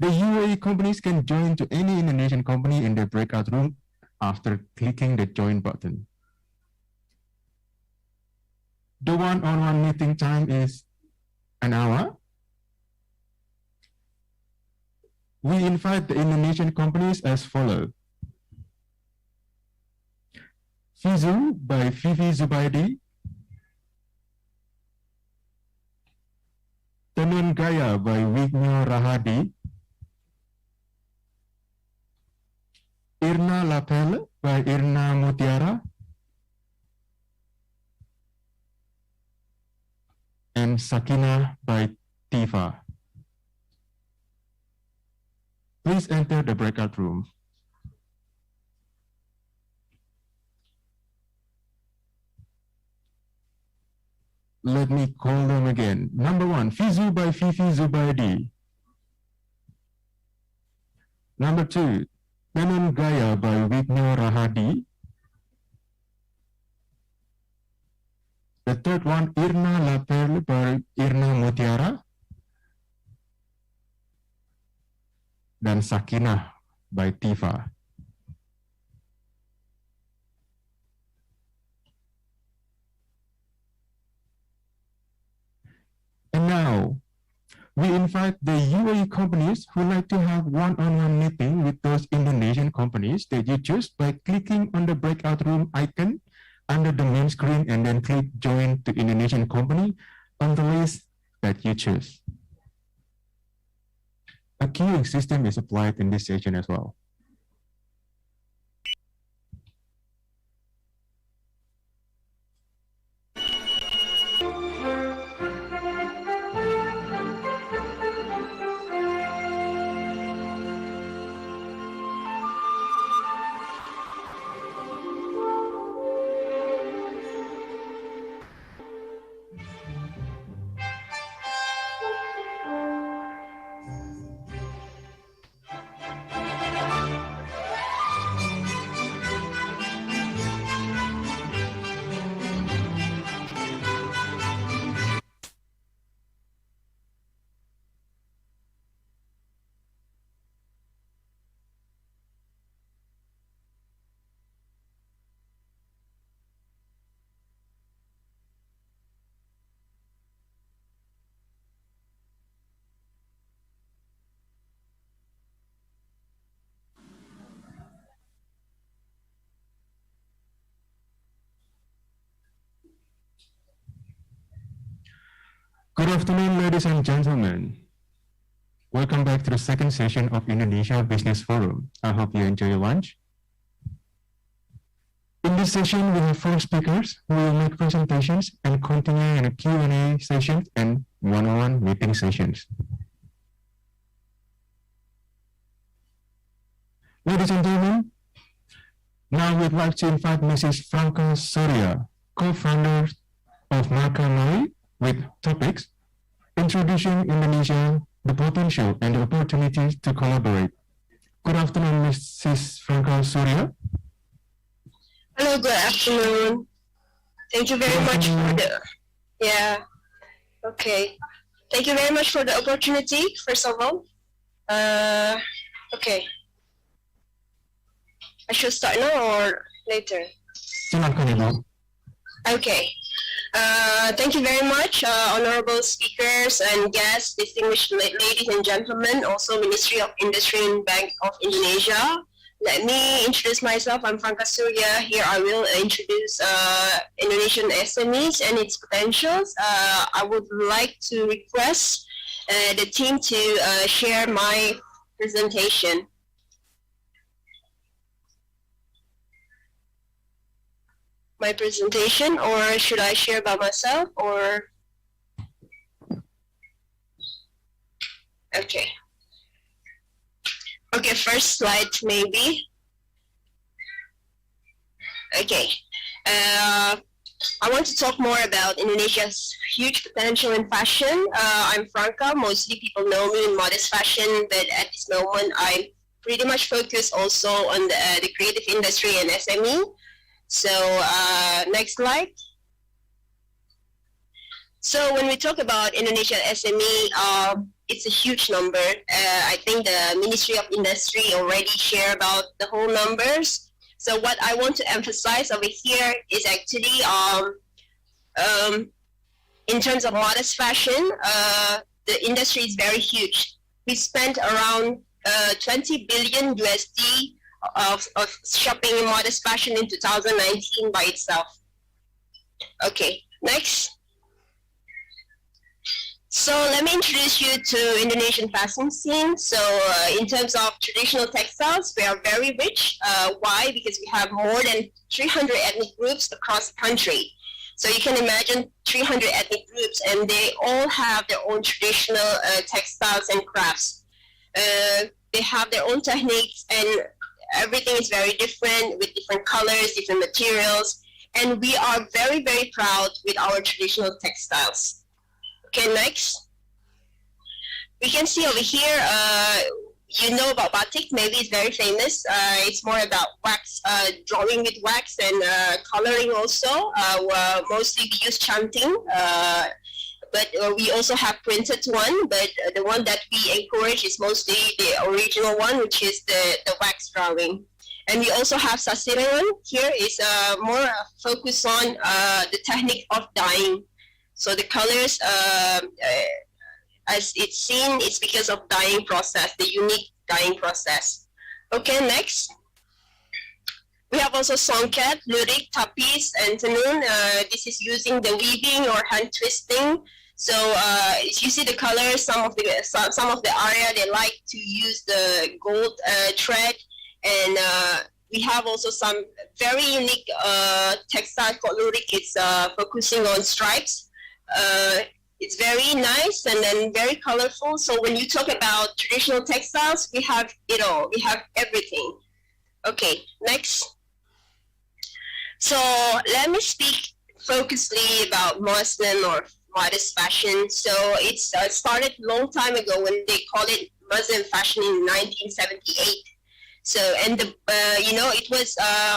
[SPEAKER 7] The UAE companies can join to any Indonesian company in their breakout room after clicking the join button. The one-on-one meeting time is an hour. We invite the Indonesian companies as follows. Fizu by Vivi Zubaidi. Tenun Gaya by Wigno Rahadi. Irna Lapel by Irna Mutiara. And Sakina by Tifa. Please enter the breakout room. Let me call them again. Number 1, Fizu by Fifi Zubaidi. Number 2, Tenun Gaya by Wigno Rahadi. The third one, Irna Laperle by Irna Mutiara. Dan Sakinah by Tifa. And now, We invite the UAE companies who like to have one-on-one meeting with those Indonesian companies that you choose by clicking on the breakout room icon under the main screen and then click join to Indonesian company on the list that you choose. A queuing system is applied in this session as well. Good afternoon, ladies and gentlemen. Welcome back to the second session of Indonesia Business Forum. I hope you enjoy your lunch. In this session, we have 4 speakers who will make presentations and continue in a Q&A session and one-on-one meeting sessions. Ladies and gentlemen, now we'd like to invite Mrs. Franca Surya, co-founder of Marka Mali, with topics introducing Indonesia, the potential and the opportunities to collaborate. Good afternoon, Mrs. Franca Surya.
[SPEAKER 12] Hello, good afternoon. Thank you very much for the, Thank you very much for the opportunity, first of all. Okay. I should start now or later? Okay. Thank you very much, honorable speakers and guests, distinguished ladies and gentlemen, also Ministry of Industry and Bank of Indonesia. Let me introduce myself. I'm Franca Surya. Here I will introduce Indonesian SMEs and its potentials. I would like to request the team to share my presentation. My presentation, or should I share by myself, or? Okay. Okay, first slide maybe. Okay. I want to talk more about Indonesia's huge potential in fashion. I'm Franca. Mostly people know me in modest fashion, but at this moment I'm pretty much focused also on the creative industry and SME. So next slide. So when we talk about Indonesia SME, it's a huge number. I think the Ministry of Industry already share about the whole numbers. So what I want to emphasize over here is actually in terms of modest fashion, the industry is very huge. We spent around 20 billion USD of shopping in modest fashion in 2019 by itself. Okay, next. So let me introduce you to Indonesian fashion scene. So in terms of traditional textiles, we are very rich. Why? Because we have more than 300 ethnic groups across the country. So you can imagine 300 ethnic groups, and they all have their own traditional textiles and crafts. They have their own techniques, and everything is very different with different colors, different materials. And we are very, very proud with our traditional textiles. Okay, next. We can see over here, you know about batik, maybe it's very famous. It's more about wax, drawing with wax and coloring also. Mostly we use chanting, but we also have printed one, but the one that we encourage is mostly the original one, which is the wax drawing. And we also have sasirangan. Here is more focus on the technique of dyeing. So the colors, as it's seen, it's because of dyeing process, the unique dyeing process. Okay, next. We have also songket, lurik, tapis, and tenun. This is using the weaving or hand twisting. So you see the colors. Some of the area they like to use the gold thread, and we have also some very unique textile called lurik. It's focusing on stripes. It's very nice and then very colorful. So when you talk about traditional textiles, we have it all. We have everything. Okay, next. So let me speak focusedly about muslin or modest fashion. So it's started a long time ago when they called it muslin fashion in 1978. So, and it was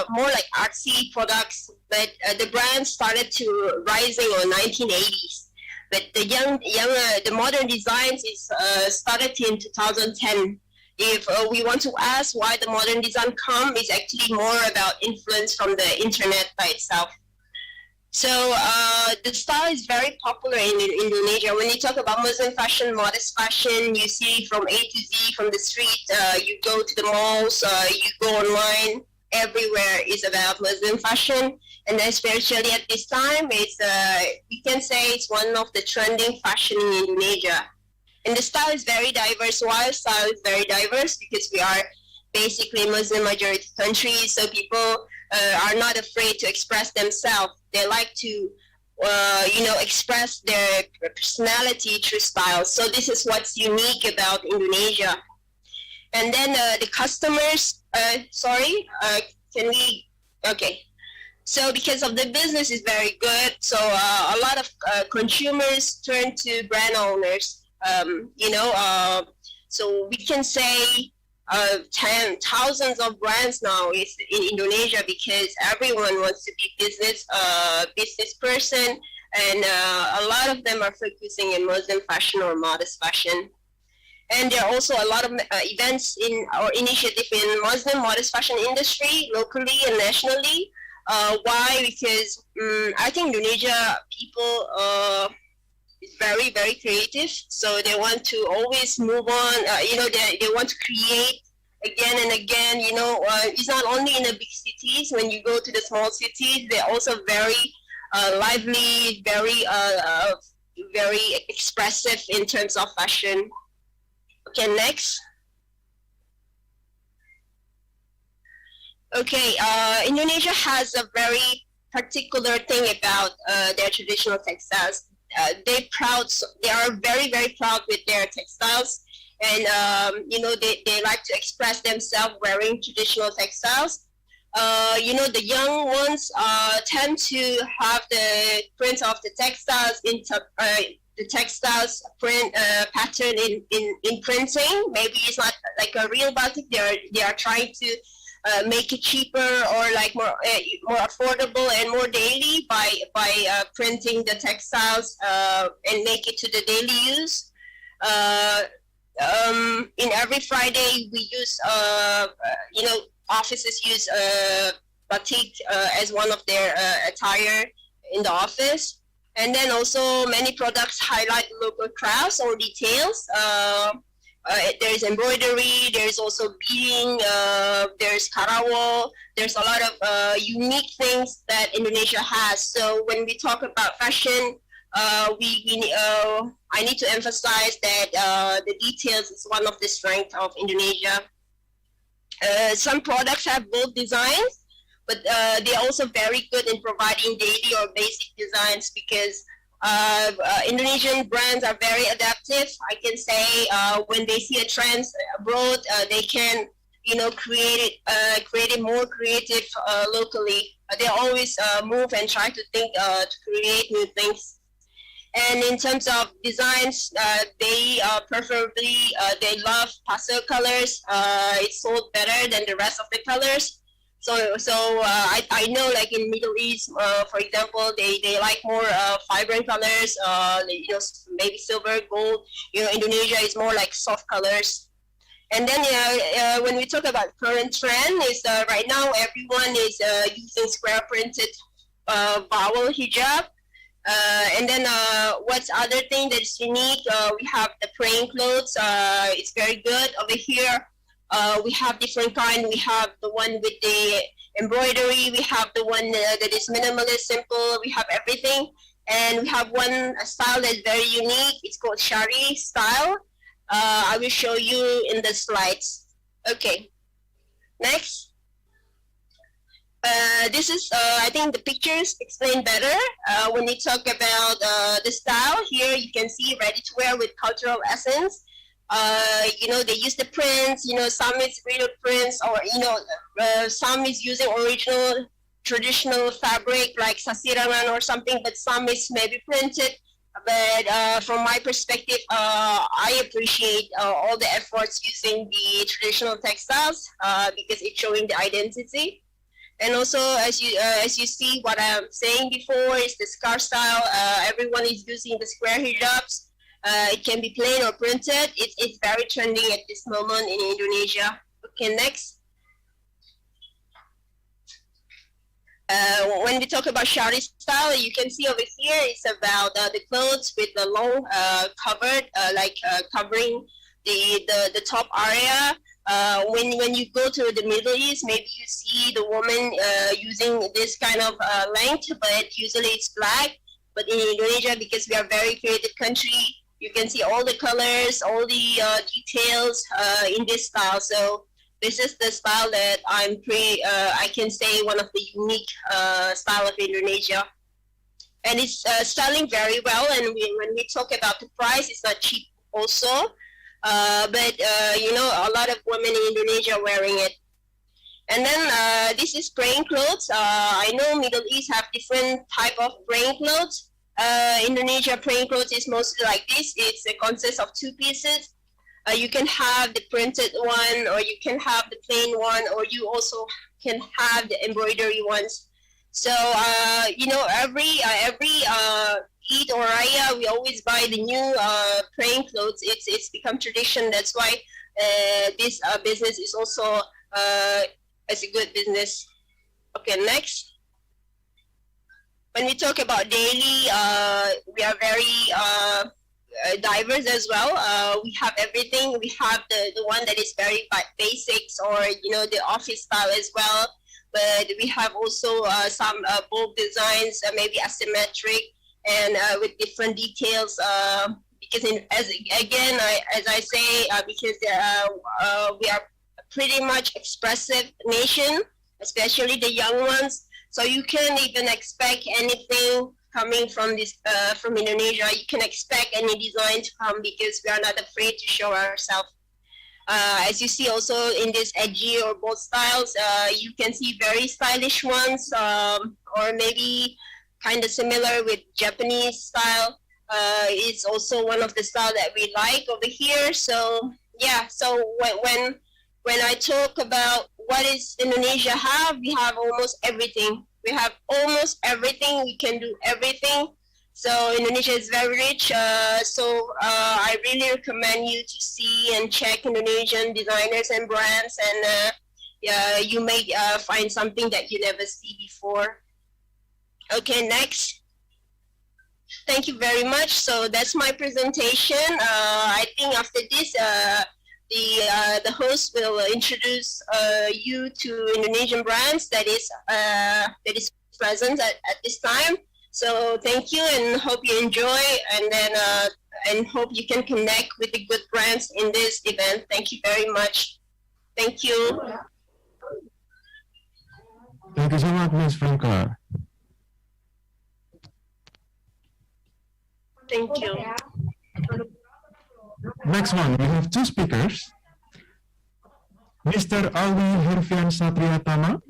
[SPEAKER 12] more like artsy products, but the brand started to rising in 1980s. But the modern designs is started in 2010. If we want to ask why the modern design come, it's actually more about influence from the internet by itself. So the style is very popular in Indonesia. When you talk about Muslim fashion, modest fashion, you see from A to Z, from the street, you go to the malls, you go online, everywhere is about Muslim fashion. And especially at this time, it's we can say it's one of the trending fashion in Indonesia. And the style is very diverse. Why style is very diverse? Because we are basically Muslim majority country, so people are not afraid to express themselves. They like to, express their personality through style. So this is what's unique about Indonesia. And then the customers, okay. So because of the business is very good, so a lot of consumers turn to brand owners. So we can say thousands of brands now is in Indonesia because everyone wants to be business person, and a lot of them are focusing in Muslim fashion or modest fashion. And there are also a lot of events or initiative in Muslim modest fashion industry locally and nationally. Why? Because I think Indonesia people is very, very creative. So they want to always move on. They want to create again and again. It's not only in the big cities. When you go to the small cities, they're also very lively, very expressive in terms of fashion. Okay, next. Okay, Indonesia has a very particular thing about their traditional textiles. They are very, very proud with their textiles, and they like to express themselves wearing traditional textiles. The young ones tend to have the print of the textiles the textiles print pattern in printing. Maybe it's not like a real batik. They are trying to make it cheaper or like more affordable and more daily by printing the textiles and make it to the daily use. In every Friday we use offices use batik as one of their attire in the office. And then also many products highlight local crafts or details. There's embroidery, there's also beading, there's karawo, there's a lot of unique things that Indonesia has. So when we talk about fashion, I need to emphasize that the details is one of the strengths of Indonesia. Some products have bold designs, but they're also very good in providing daily or basic designs because Indonesian brands are very adaptive. I can say when they see a trend abroad, they can create it more creative locally. They always move and try to think to create new things. And in terms of designs, they preferably they love pastel colors. It's sold better than the rest of the colors. So I know, like in Middle East, for example, they like more vibrant colors. Maybe silver, gold. Indonesia is more like soft colors. And then when we talk about current trend, is right now everyone is using square printed bowel hijab. And then what's other thing that's unique? We have the praying clothes. It's very good over here. We have different kind. We have the one with the embroidery. We have the one that is minimalist, simple. We have everything. And we have one style that's very unique. It's called Shari style. I will show you in the slides. Okay, next. This is, I think the pictures explain better when we talk about the style. Here you can see ready to wear with cultural essence. You know, they use the prints, you know, some is real prints, or, you know, some is using original traditional fabric like sasirangan or something, but some is maybe printed. But from my perspective, I appreciate all the efforts using the traditional textiles because it's showing the identity. And also, as you see, what I'm saying before is the scarf style. Everyone is using the square hijabs. It can be plain or printed. It's very trending at this moment in Indonesia. Okay, next. When we talk about Shari style, you can see over here, it's about the clothes with the long covered, covering the top area. When you go to the Middle East, maybe you see the woman using this kind of length, but usually it's black. But in Indonesia, because we are a very creative country, you can see all the colors, all the details in this style. So this is the style that I can say one of the unique style of Indonesia. And it's selling very well. And when we talk about the price, it's not cheap also. But you know, a lot of women in Indonesia are wearing it. And then this is praying clothes. I know Middle East have different type of praying clothes. Indonesia praying clothes is mostly like this. It consists of two pieces. You can have the printed one, or you can have the plain one, or you also can have the embroidery ones. So you know, every Eid or Raya, we always buy the new praying clothes. It's become tradition. That's why this business is also as a good business. Okay, next. When we talk about daily, we are very diverse as well. We have everything. We have the one that is very basics, or you know, the office style as well. But we have also some bold designs, maybe asymmetric, and with different details. Because as I say, because we are a pretty much expressive nation, especially the young ones. So you can't even expect anything coming from this from Indonesia. You can expect any design to come because we are not afraid to show ourselves. As you see also in this edgy or bold styles, you can see very stylish ones, or maybe kind of similar with Japanese style. It's also one of the style that we like over here. So yeah, so when I talk about what is Indonesia have, we have almost everything. We have almost everything. We can do everything. So Indonesia is very rich. So I really recommend you to see and check Indonesian designers and brands, and you may find something that you never see before. Okay, next. Thank you very much. So that's my presentation. I think after this, the host will introduce you to Indonesian brands that is present at this time. So thank you, and hope you enjoy, and then and hope you can connect with the good brands in this event. Thank you very much. Thank you.
[SPEAKER 7] Thank you so much, Ms. Franca.
[SPEAKER 12] Thank you.
[SPEAKER 7] Next one, we have two speakers. Mr. Alwi Herfian Satriatama,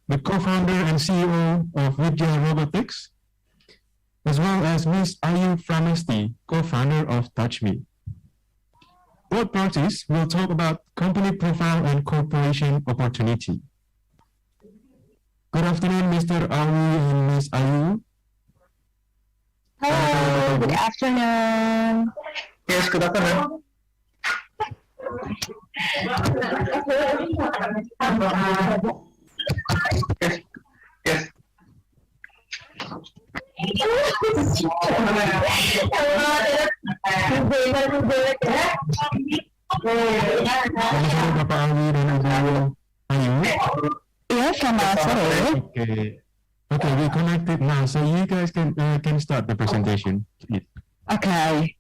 [SPEAKER 7] the co-founder and CEO of Vidya Robotics, as well as Ms. Ayu Pramesti, co-founder of TouchMe. Both parties will talk about company profile and cooperation opportunity. Good afternoon, Mr. Alwi and Ms. Ayu.
[SPEAKER 13] Hello, good afternoon.
[SPEAKER 9] Yes, good afternoon.
[SPEAKER 13] Yes.
[SPEAKER 7] Bapak Awi dan Ibu Ayu.
[SPEAKER 13] Yes, selamat sore.
[SPEAKER 7] Okay, we connected now, so you guys can start the presentation, please.
[SPEAKER 13] Okay.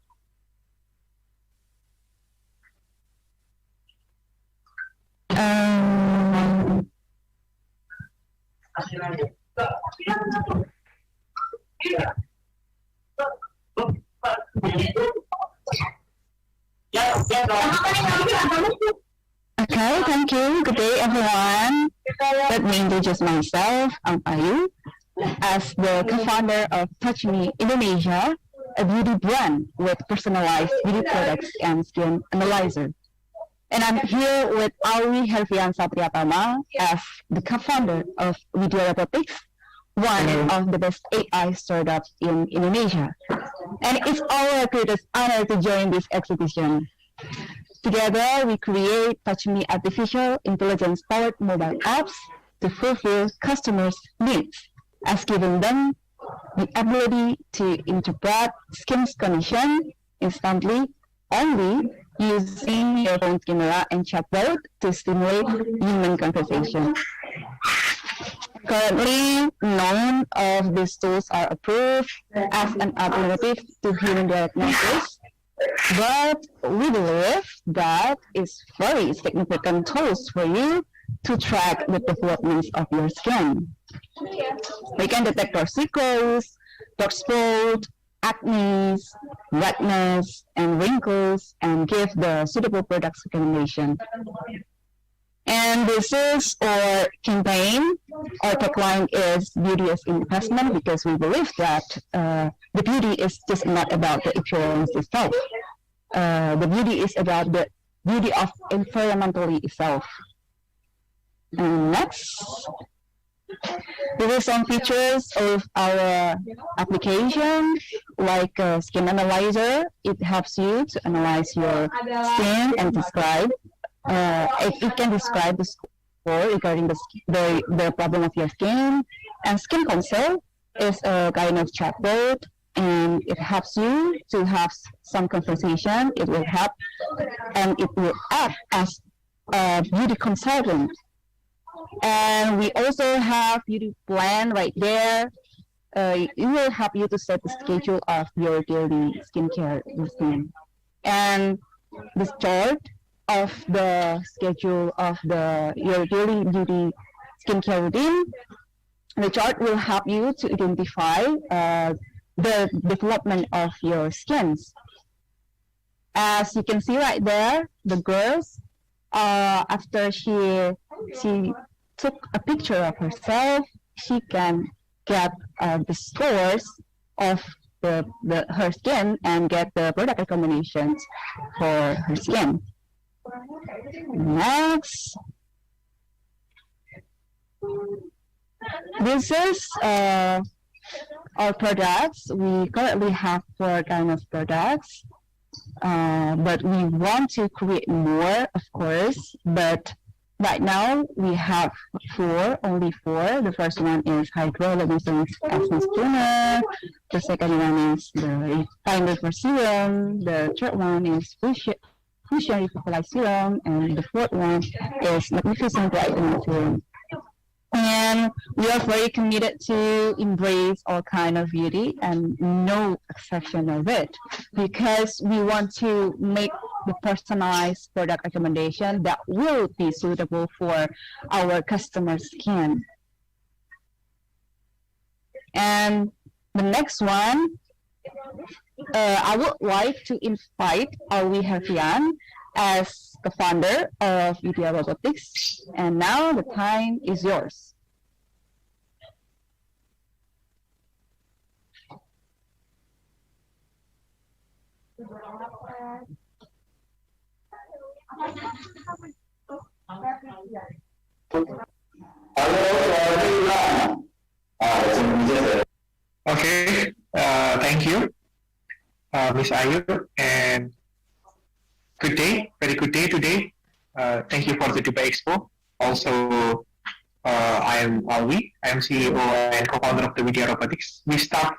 [SPEAKER 13] Okay, thank you. Good day, everyone. Let me introduce myself. I'm Ayu, as the co-founder of Touch Me Indonesia, a beauty brand with personalized beauty products and skin analyzer. And I'm here with Awi Hervian Satriatama as the co-founder of Video Robotics, one of the best AI startups in Indonesia. And it's our greatest honor to join this exhibition. Together, we create Touch Me artificial intelligence-powered mobile apps to fulfill customers' needs, as giving them the ability to interpret skin's condition instantly only using your phone camera and chatbot to stimulate human conversation. Currently, none of these tools are approved as an alternative to human diagnosis, but we believe that it's very significant tools for you to track the developments of your skin. We can detect your sickles, dark spot, acne, redness, and wrinkles, and give the suitable product recommendation. And this is our campaign. Our tagline is beauty as investment, because we believe that the beauty is just not about the appearance itself. The beauty is about the beauty of environmentally itself. And next, there are some features of our application, like skin analyzer. It helps you to analyze your skin and describe. It can describe the score regarding the problem of your skin. And Skin Console is a kind of chatbot, and it helps you to have some conversation. It will help, and it will act as a beauty consultant. And we also have beauty plan right there. It will help you to set the schedule of your daily skincare routine. And the chart of the schedule of your daily beauty skincare routine, the chart will help you to identify the development of your skins. As you can see right there, the girls, after she took a picture of herself, she can get the scores of her skin and get the product recommendations for her skin. Next, this is our products. We currently have 4 kind of products, but we want to create more, of course. But right now we have 4, only 4. The first one is hydroluminescence essence toner. The second one is the refiner for serum. The third one is fusion revitalized serum, and the fourth one is magnificent brightening serum. And we are very committed to embrace all kind of beauty and no exception of it, because we want to make the personalized product recommendation that will be suitable for our customer skin. And the next one, I would like to invite Awi Hervian as the founder of Video Robotics. And now the time is yours.
[SPEAKER 14] Okay, thank you, Ms. Ayu, and good day, very good day today. Thank you for the Dubai Expo. Also, I am Awi. I am CEO and co-founder of the Video Robotics. We start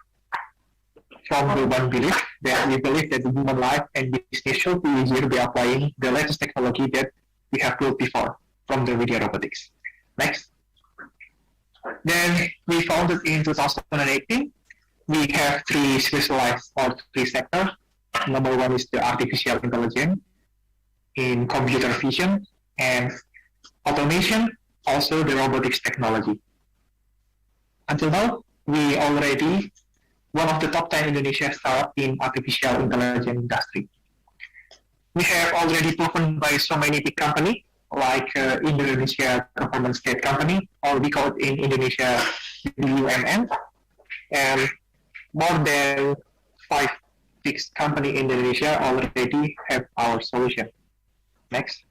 [SPEAKER 14] from the one belief that we believe that the human life and business should be easier by applying the latest technology that we have built before from the video robotics. Next. Then we founded in 2018. We have three specialized or three sectors. Number one is the artificial intelligence in computer vision and automation, also the robotics technology. Until now, we already one of the top 10 Indonesia startup in artificial intelligence industry. We have already proven by so many big companies like Indonesia Government State Company, or we call it in Indonesia BUMN, and more than 5 big companies in Indonesia already have our solution. Next.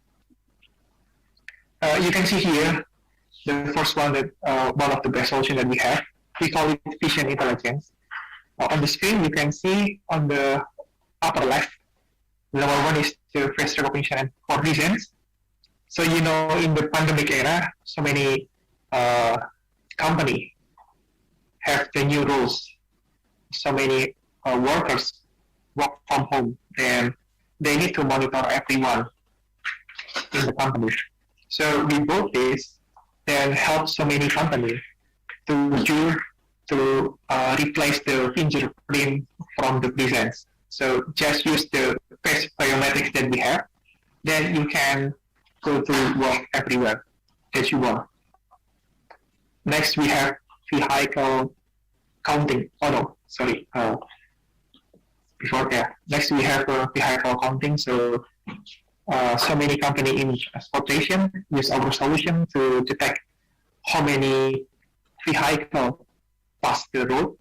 [SPEAKER 14] You can see here the first one that one of the best solution that we have. We call it vision intelligence. On the screen, you can see on the upper left, number one is the face recognition and for reasons. So you know, in the pandemic era, so many companies have the new rules. So many workers work from home, and they need to monitor everyone in the company. So we built this and help so many companies to replace the fingerprint from the presence. So just use the face biometrics that we have, then you can go to work everywhere that you want. Next, we have vehicle counting. Oh no, sorry. Before that, next we have vehicle counting. So so many companies in transportation use our solution to detect how many vehicles pass the road,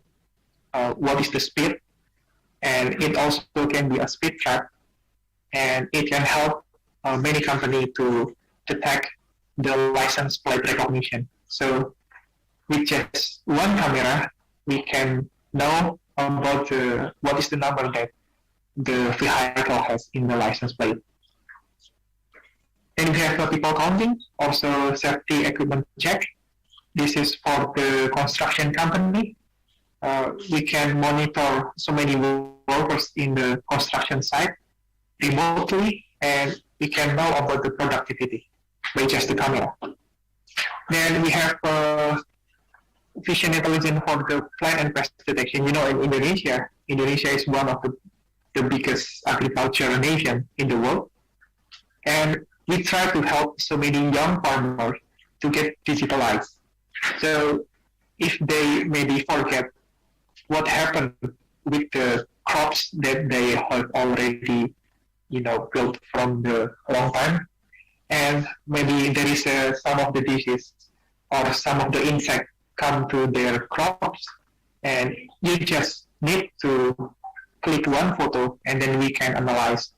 [SPEAKER 14] what is the speed, and it also can be a speed trap, and it can help many companies to detect the license plate recognition. So with just one camera, we can know about what is the number that the vehicle has in the license plate. And we have people counting, also safety equipment check. This is for the construction company. We can monitor so many workers in the construction site remotely, and we can know about the productivity by just the camera. Then we have vision intelligence for the plant and pest detection. You know, in Indonesia is one of the biggest agricultural nation in the world, and we try to help so many young farmers to get digitalized. So if they maybe forget what happened with the crops that they have already, built from the long time, and maybe there is some of the disease or some of the insect come to their crops, and you just need to click one photo, and then we can analyze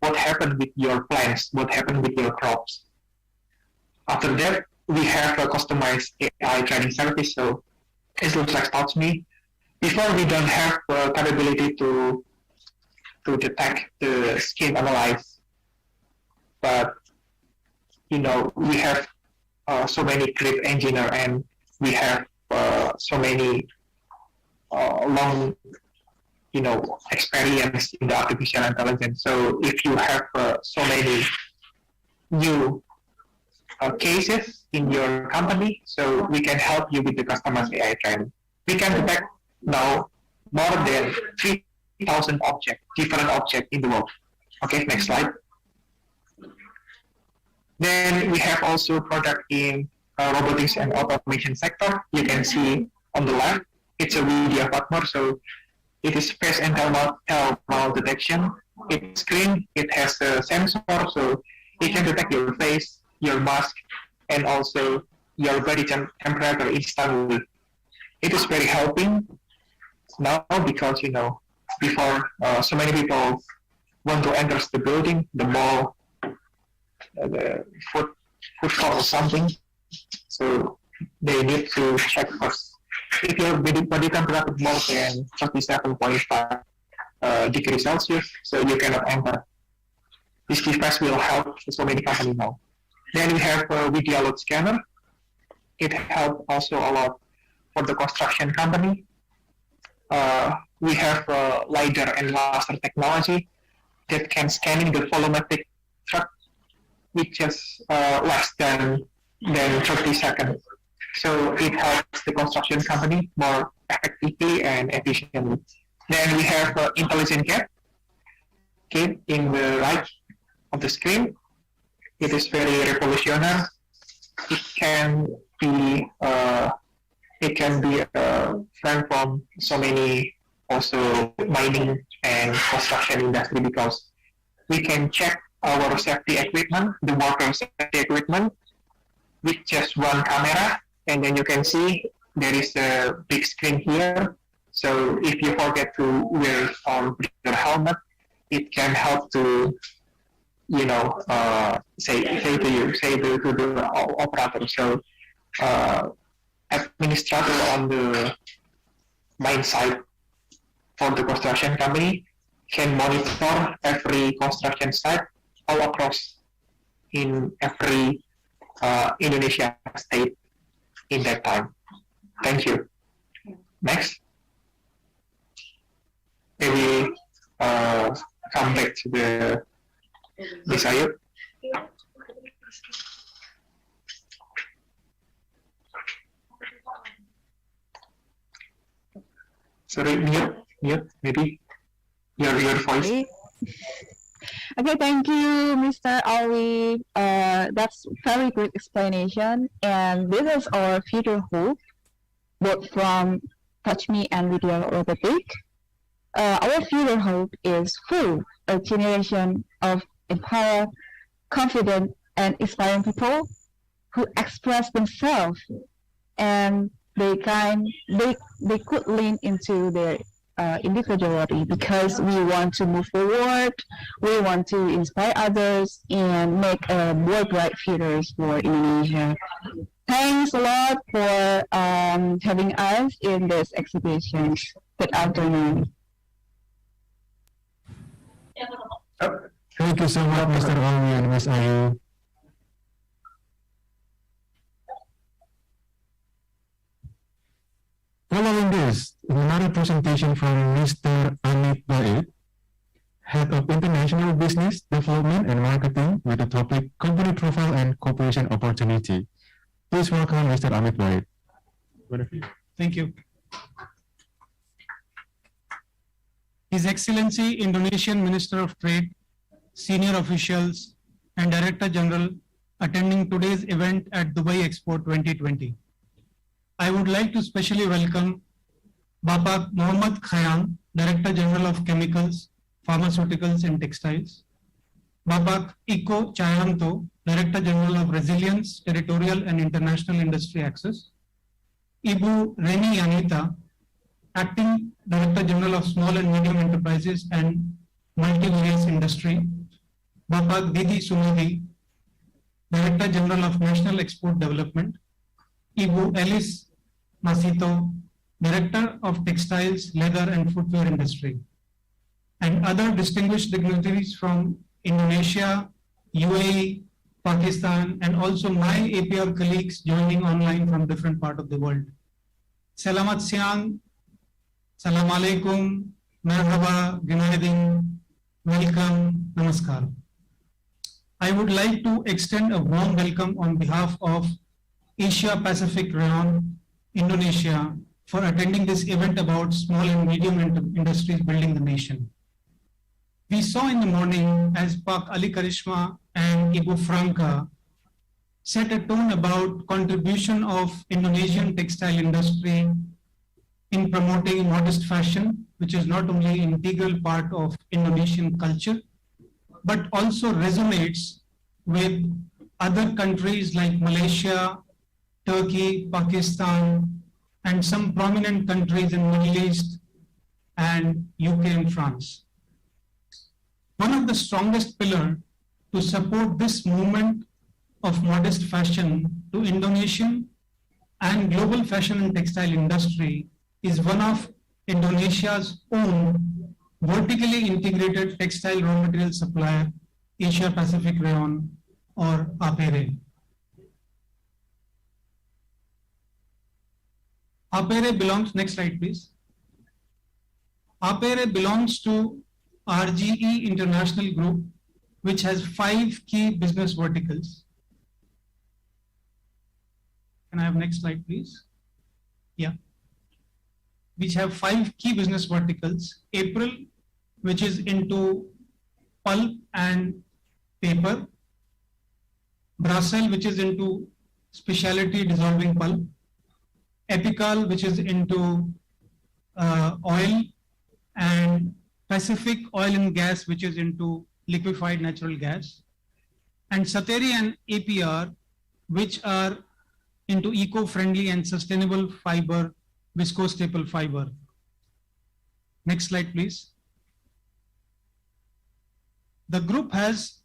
[SPEAKER 14] what happened with your plants, what happened with your crops. After that, we have a customized AI training service. So it looks like taught me. Before, we don't have the capability to detect the skin analyze, but we have so many great engineers, and we have so many long experience in the artificial intelligence. So if you have so many new cases in your company, so we can help you with the customized AI training. We can detect now more than 3,000 different objects in the world. Okay, next slide. Then we have also product in robotics and automation sector. You can see on the left, it's a video partner. So it is face and thermal detection. It's screen, it has a sensor, so it can detect your face, your mask, and also your body temperature instantly. It is very helping now because, before so many people want to enter the building, the mall, the food court or something, so they need to check first. If your body temperature more than 37.5 degrees Celsius, so you cannot enter. This device will help so many companies now. Then we have a video load scanner. It helps also a lot for the construction company. we have LiDAR and laser technology that can scanning the volumetric truck, which is less than 30 seconds. So it helps the construction company more effectively and efficiently. Then we have intelligent gate. Okay, in the right of the screen, it is very revolutionary. It can be friend from so many also mining and construction industry, because we can check our safety equipment, the worker safety equipment, with just one camera, and then you can see there is a big screen here. So if you forget to wear your helmet, it can help to, say to the operator. So administrator on the mine site for the construction company can monitor every construction site all across in every Indonesia state in that time. Thank you. Next. Maybe come back to the Ms. Ayu. Sorry, mute, maybe your voice.
[SPEAKER 13] Okay, thank you, Mr. Alwi. That's very good explanation. And this is our future hope, both from Touch Me and Video Robotic. Our future hope is full, a generation of empowered, confident, and inspiring people who express themselves, and they could lean into their individuality, because we want to move forward, we want to inspire others and make a more bright future for Indonesia. Thanks a lot for having us in this exhibition. Good afternoon.
[SPEAKER 7] Thank you so much, Mr. Alwi and Ms. Ayu. Following this, another presentation from Mr. Amit Baid, Head of International Business Development and Marketing, with the topic Company Profile and Cooperation Opportunity. Please welcome Mr. Amit Baid.
[SPEAKER 15] Thank you. His Excellency Indonesian Minister of Trade, senior officials, and Director General attending today's event at Dubai Expo 2020. I would like to specially welcome Bapak Muhammad Khayam, Director General of Chemicals, Pharmaceuticals and Textiles, Bapak Iko Chayanto, Director General of Resilience, Territorial and International Industry Access, Ibu Reni Yanita, Acting Director General of Small and Medium Enterprises and Multi-Various Industry, Bapak Didi Sumadi, Director General of National Export Development, Ibu Alice Masito, Director of Textiles, Leather and Footwear Industry, and other distinguished dignitaries from Indonesia, UAE, Pakistan, and also my APR colleagues joining online from different parts of the world. Selamat siang, Salam alaikum, Merhaba, Günaydin, welcome, Namaskar. I would like to extend a warm welcome on behalf of Asia Pacific Region, Indonesia, for attending this event about small and medium industries building the nation. We saw in the morning as Pak Ali Karishma and Ibu Franca set a tone about contribution of Indonesian textile industry in promoting modest fashion, which is not only an integral part of Indonesian culture, but also resonates with other countries like Malaysia, Turkey, Pakistan, and some prominent countries in Middle East and UK and France. One of the strongest pillars to support this movement of modest fashion to Indonesian and global fashion and textile industry is one of Indonesia's own vertically integrated textile raw material supplier, Asia Pacific Region, or APERE. APERE belongs, next slide please. Apere belongs to RGE International Group, which has 5 key business verticals. Can I have next slide, please? Yeah. Which have 5 key business verticals. April, which is into pulp and paper. Brussels, which is into specialty dissolving pulp. Epical, which is into oil, and Pacific Oil and Gas, which is into liquefied natural gas. And Sateri and APR, which are into eco-friendly and sustainable fiber, viscose staple fiber. Next slide, please. The group has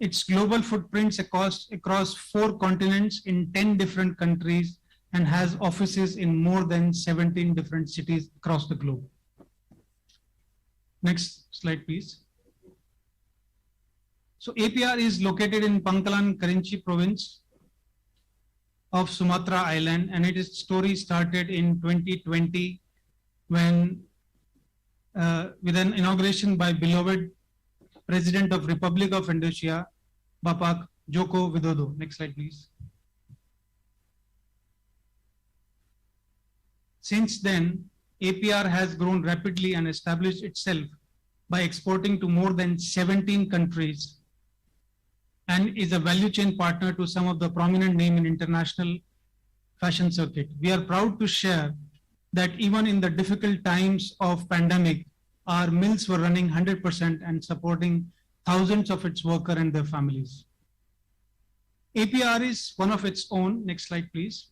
[SPEAKER 15] its global footprints across 4 continents in 10 different countries and has offices in more than 17 different cities across the globe. Next slide, please. So APR is located in Pangkalan Kerinci province of Sumatra Island, and its story started in 2020 when with an inauguration by beloved President of Republic of Indonesia, Bapak Joko Widodo. Next slide, please. Since then, APR has grown rapidly and established itself by exporting to more than 17 countries and is a value chain partner to some of the prominent names in international fashion circuit. We are proud to share that even in the difficult times of pandemic, our mills were running 100% and supporting thousands of its workers and their families. APR is one of its own. Next slide, please.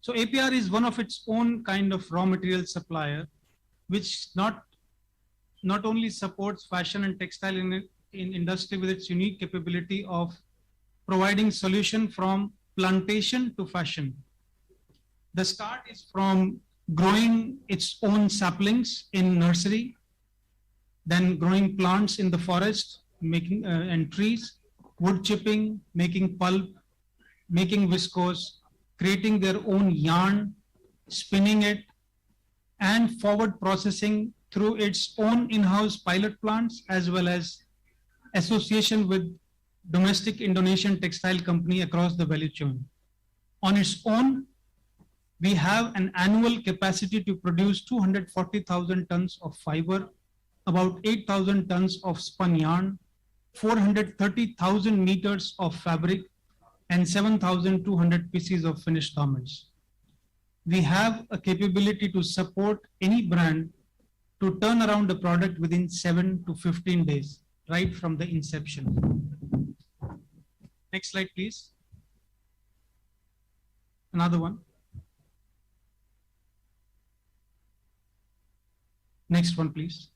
[SPEAKER 15] So APR is one of its own kind of raw material supplier, which not only supports fashion and textile in industry with its unique capability of providing solution from plantation to fashion. The start is from growing its own saplings in nursery, then growing plants in the forest, making and trees, wood chipping, making pulp, making viscose, creating their own yarn, spinning it, and forward processing through its own in-house pilot plants, as well as association with domestic Indonesian textile company across the value chain. On its own, we have an annual capacity to produce 240,000 tons of fiber, about 8,000 tons of spun yarn, 430,000 meters of fabric, and 7,200 pieces of finished garments. We have a capability to support any brand to turn around the product within 7 to 15 days, right from the inception. Next slide, please. Another one. Next one, please.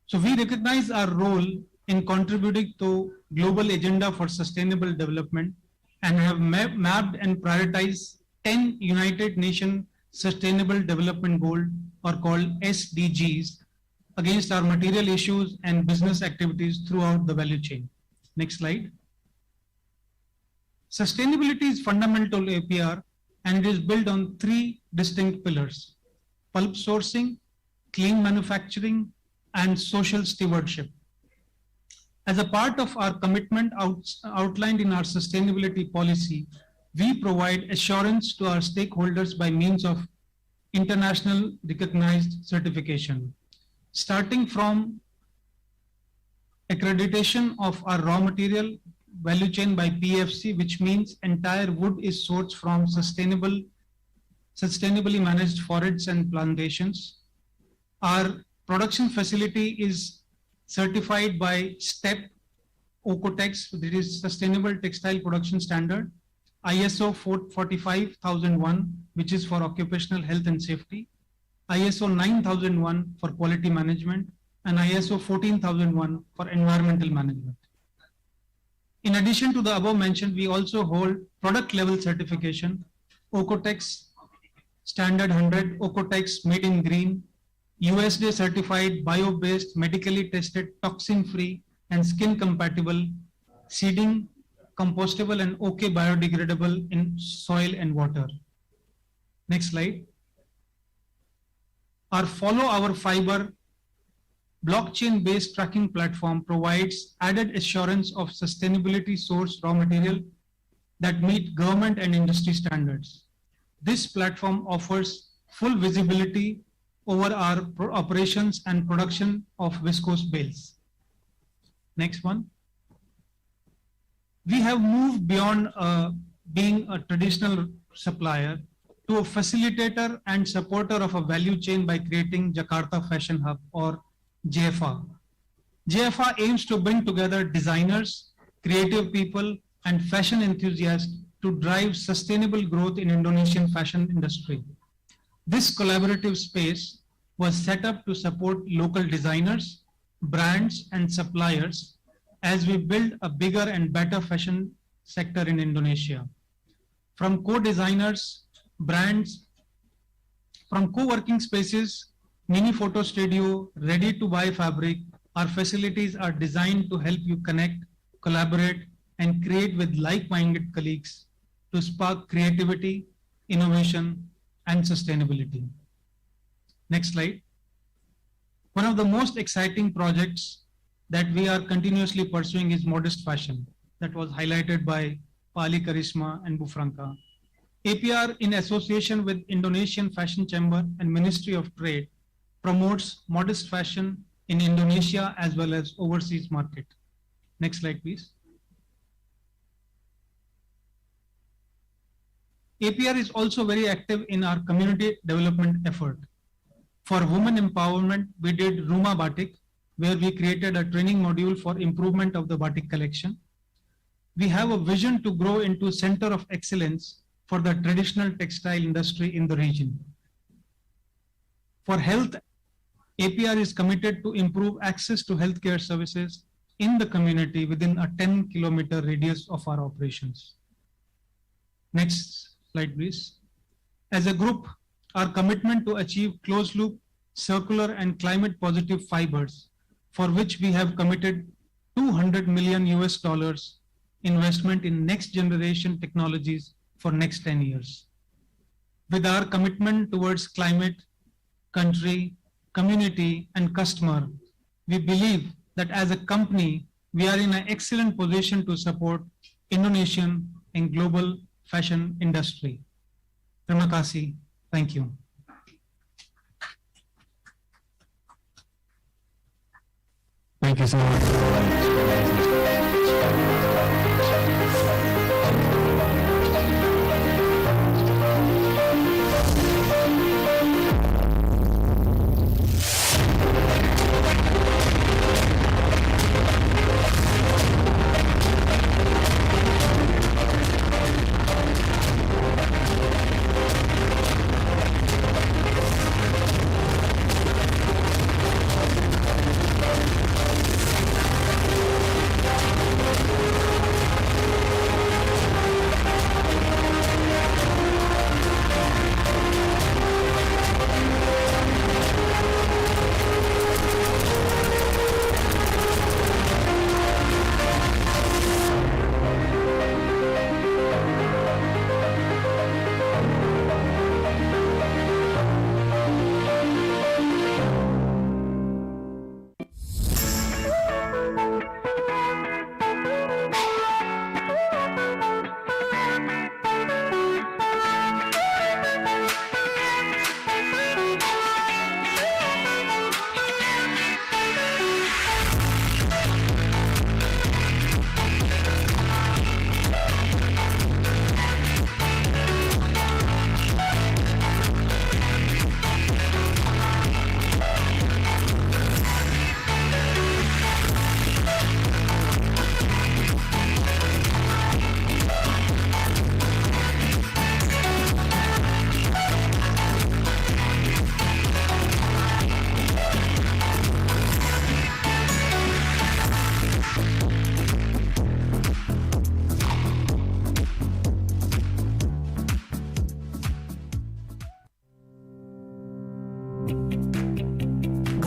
[SPEAKER 15] So we recognize our role in contributing to global agenda for sustainable development and have mapped and prioritized 10 United Nations Sustainable Development Goals, or called SDGs, against our material issues and business activities throughout the value chain. Next slide. Sustainability is fundamental to APR, and it is built on 3 distinct pillars: pulp sourcing, clean manufacturing, and social stewardship. As a part of our commitment outlined in our sustainability policy, we provide assurance to our stakeholders by means of international recognized certification, starting from accreditation of our raw material value chain by PFC, which means entire wood is sourced from sustainably managed forests and plantations. Our production facility is certified by STEP Ocotex, that is Sustainable Textile Production Standard, ISO 45001, which is for occupational health and safety, ISO 9001 for quality management, and ISO 14001 for environmental management. In addition to the above mentioned, we also hold product level certification, Ocotex Standard 100, Ocotex Made in Green, USDA certified bio-based, medically tested, toxin-free and skin compatible seeding compostable and okay biodegradable in soil and water. Next slide. Our Follow Our Fiber blockchain-based tracking platform provides added assurance of sustainability source raw material that meet government and industry standards. This platform offers full visibility over our operations and production of viscose bales. Next one. We have moved beyond being a traditional supplier to a facilitator and supporter of a value chain by creating Jakarta Fashion Hub, or JFA. JFA aims to bring together designers, creative people, and fashion enthusiasts to drive sustainable growth in Indonesian fashion industry. This collaborative space was set up to support local designers, brands, and suppliers as we build a bigger and better fashion sector in Indonesia. From co-designers, brands, from co-working spaces, mini photo studio, ready-to-buy fabric, our facilities are designed to help you connect, collaborate, and create with like-minded colleagues to spark creativity, innovation, and sustainability. Next slide. One of the most exciting projects that we are continuously pursuing is modest fashion, that was highlighted by Pali Karisma and Bufranca. APR, in association with Indonesian Fashion Chamber and Ministry of Trade, promotes modest fashion in Indonesia as well as overseas market. Next slide, please. APR is also very active in our community development effort. For women empowerment, we did Ruma Batik, where we created a training module for improvement of the batik collection. We have a vision to grow into center of excellence for the traditional textile industry in the region. For health, APR is committed to improve access to healthcare services in the community within a 10-kilometer radius of our operations. Next slide, please. As a group, our commitment to achieve closed loop, circular, and climate positive fibers, for which we have committed $200 million investment in next generation technologies for next 10 years. With our commitment towards climate, country, community, and customer, we believe that as a company, we are in an excellent position to support Indonesian and global fashion industry. Terima kasih. Thank you.
[SPEAKER 7] Thank you so much.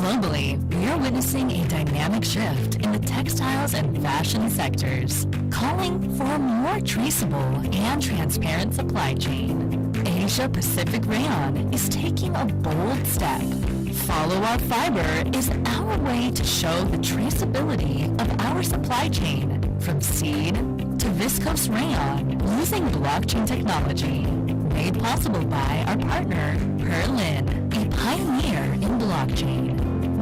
[SPEAKER 16] Globally, we are witnessing a dynamic shift in the textiles and fashion sectors, calling for a more traceable and transparent supply chain. Asia Pacific Rayon is taking a bold step. Follow Our Fiber is our way to show the traceability of our supply chain from seed to viscose rayon using blockchain technology, made possible by our partner, Perlin, a pioneer in blockchain.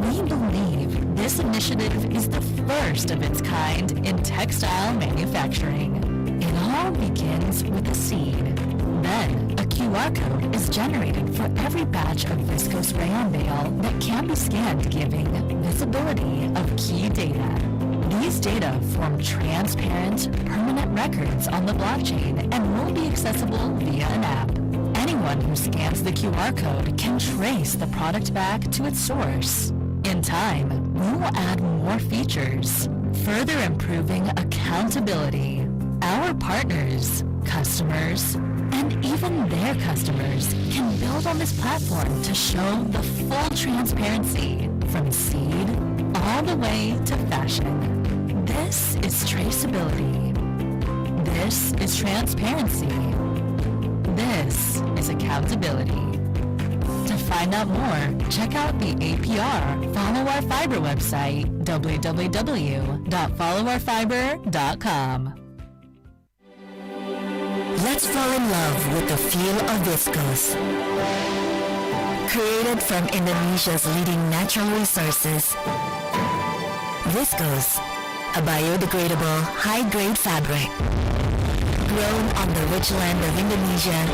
[SPEAKER 16] We believe this initiative is the first of its kind in textile manufacturing. It all begins with a seed. Then, a QR code is generated for every batch of viscose rayon bale that can be scanned, giving visibility of key data. These data form transparent, permanent records on the blockchain and will be accessible via an app. Anyone who scans the QR code can trace the product back to its source. In time, we will add more features, further improving accountability. Our partners, customers, and even their customers can build on this platform to show the full transparency from seed all the way to fashion. This is traceability. This is transparency. This is accountability. To find out more, check out the APR Follow Our Fiber website, www.followourfiber.com.
[SPEAKER 11] Let's fall in love with the feel of viscose. Created from Indonesia's leading natural resources, viscose, a biodegradable, high-grade fabric, grown on the rich land of Indonesia,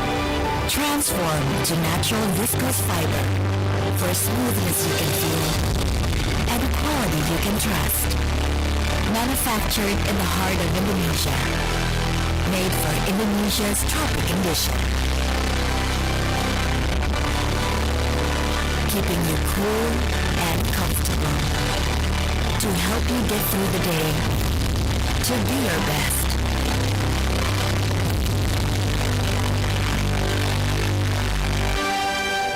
[SPEAKER 11] transformed to natural viscose fiber for smoothness you can feel and quality you can trust. Manufactured in the heart of Indonesia, made for Indonesia's tropic condition, keeping you cool and comfortable, to help you get through the day, to be your best.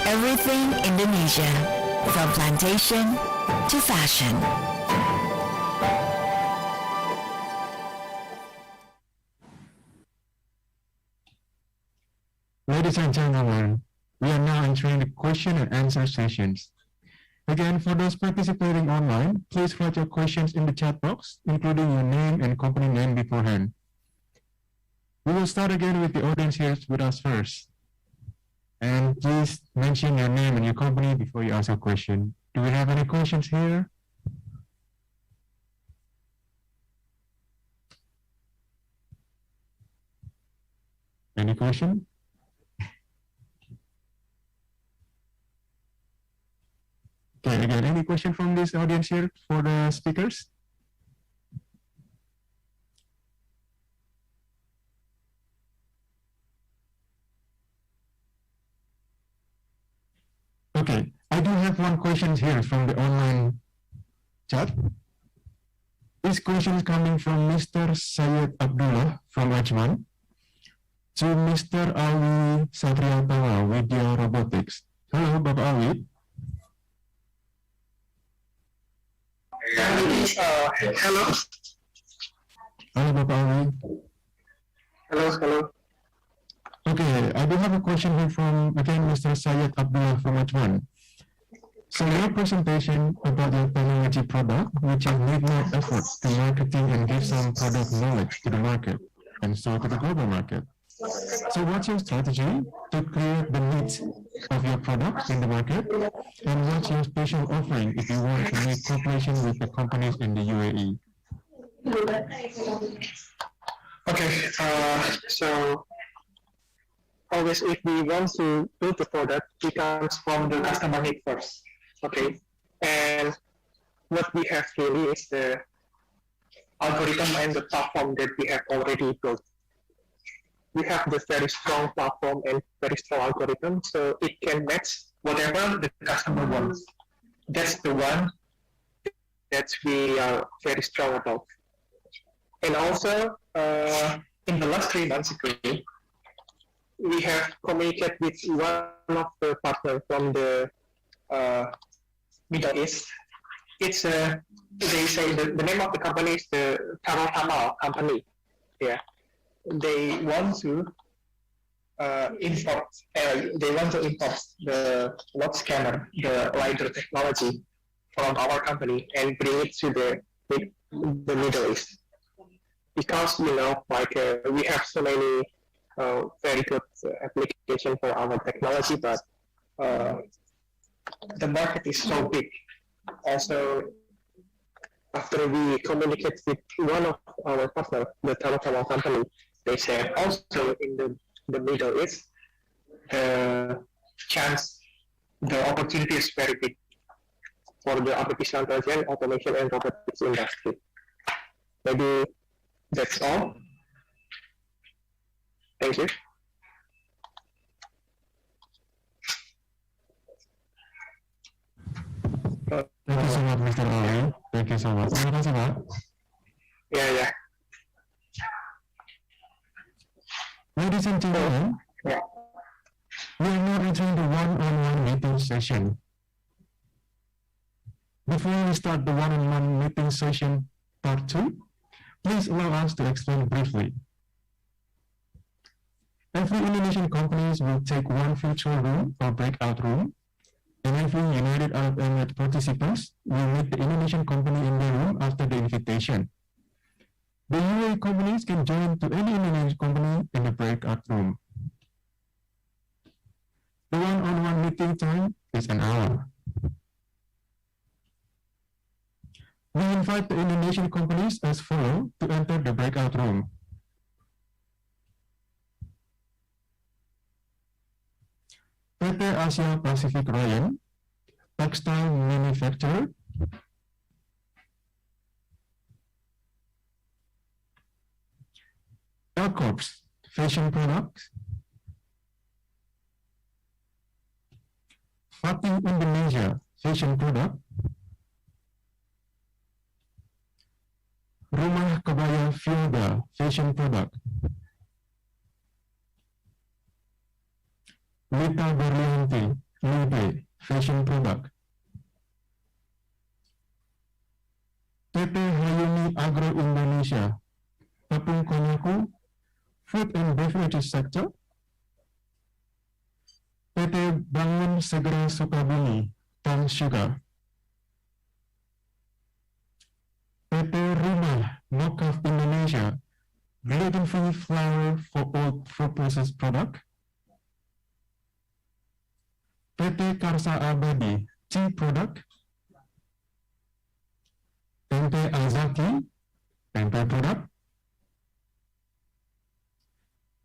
[SPEAKER 11] Everything Indonesia, from plantation to fashion.
[SPEAKER 7] Ladies and gentlemen, we are now entering the question and answer sessions. Again, for those participating online, please write your questions in the chat box, including your name and company name beforehand. We will start again with the audience here with us first. And please mention your name and your company before you ask a question. Do we have any questions here? Any question? Okay, again, any question from this audience here for the speakers? Okay, I do have one question here from the online chat. This question is coming from Mr. Syed Abdullah from Ajman to Mr. Awi Satriatawa with your robotics. Hello, Bapak Awi.
[SPEAKER 14] Hello.
[SPEAKER 7] Hello, Bapak Awi.
[SPEAKER 14] Hello.
[SPEAKER 7] Okay, I do have a question here from, again, Mr. Syed Abdullah from Ajman. So your presentation about your technology product, which you need more effort to marketing and give some product knowledge to the market, and so to the global market. So what's your strategy to create the needs of your product in the market, and what's your special offering if you want to make cooperation with the companies in the UAE?
[SPEAKER 14] Okay, so always if we want to build the product, it comes from the customer need first. Okay, and what we have really is the algorithm and the platform that we have already built. We have the very strong platform and very strong algorithm, so it can match whatever the customer wants. That's the one that we are very strong about. And also, in the last 3 months ago, we have communicated with one of the partners from the Middle East. It's they say the name of the company is the Tamal company. Yeah, they want to import. They want to import the lot scanner, the LiDAR technology from our company and bring it to the Middle East. Because we have so many very good application for our technology, but the market is so big. Also, after we communicate with one of our partners, the Tamal company, they said also in the Middle East, the opportunity is very big for the artificial intelligence, automation, and robotics industry. Maybe that's all. Thank you.
[SPEAKER 7] Thank you so much, Mr. Ali. Thank you so much. Terima kasih, Pak.
[SPEAKER 14] Yeah.
[SPEAKER 7] Ladies and gentlemen, we are now entering the one-on-one meeting session. Before we start the one-on-one meeting session part 2, please allow us to explain briefly. Every Indonesian companies will take one virtual room or breakout room, and every United Arab Emirates participants will meet the Indonesian company in their room after the invitation. The UAE companies can join to any Indonesian company in the breakout room. The one-on-one meeting time is an hour. We invite the Indonesian companies as follows to enter the breakout room. PT Asia Pacific Ryan, textile manufacturer. L-Corps, fashion products. Fatih Indonesia, fashion product. Rumah Kebaya Fielda, fashion product. Lita Berlianti, Libe, fashion product. PT Hayumi Agro Indonesia, Tepung Konyaku, food and beverages sector. PT Bangun Segera Sukabumi, palm sugar. PT Rumah Mokaf Indonesia, gluten-free flour for all purposes product. PT Karsa Abadi, tea product. Tempe Azaki, tempe product.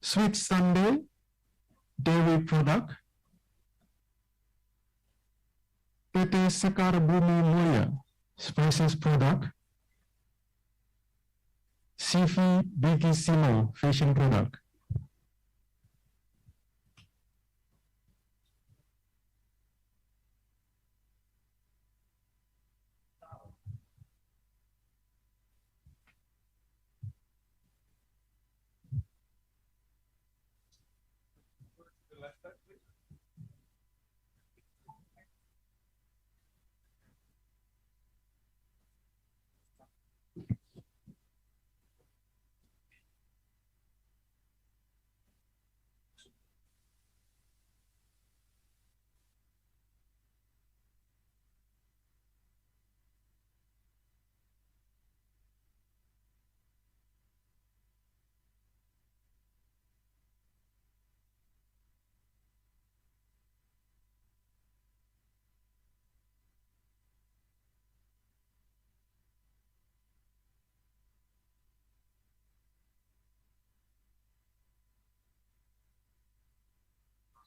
[SPEAKER 7] Sweet Sunday, dairy product. PT Sekar Bumi Mulia, spices product. CV Bigissimo, fashion product.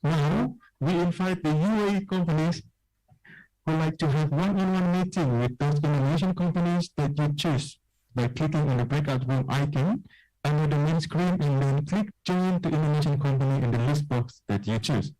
[SPEAKER 7] Now, we invite the UAE companies who like to have one-on-one meeting with those Indonesian companies that you choose by clicking on the breakout room icon under the main screen and then click join to Indonesian company in the list box that you choose.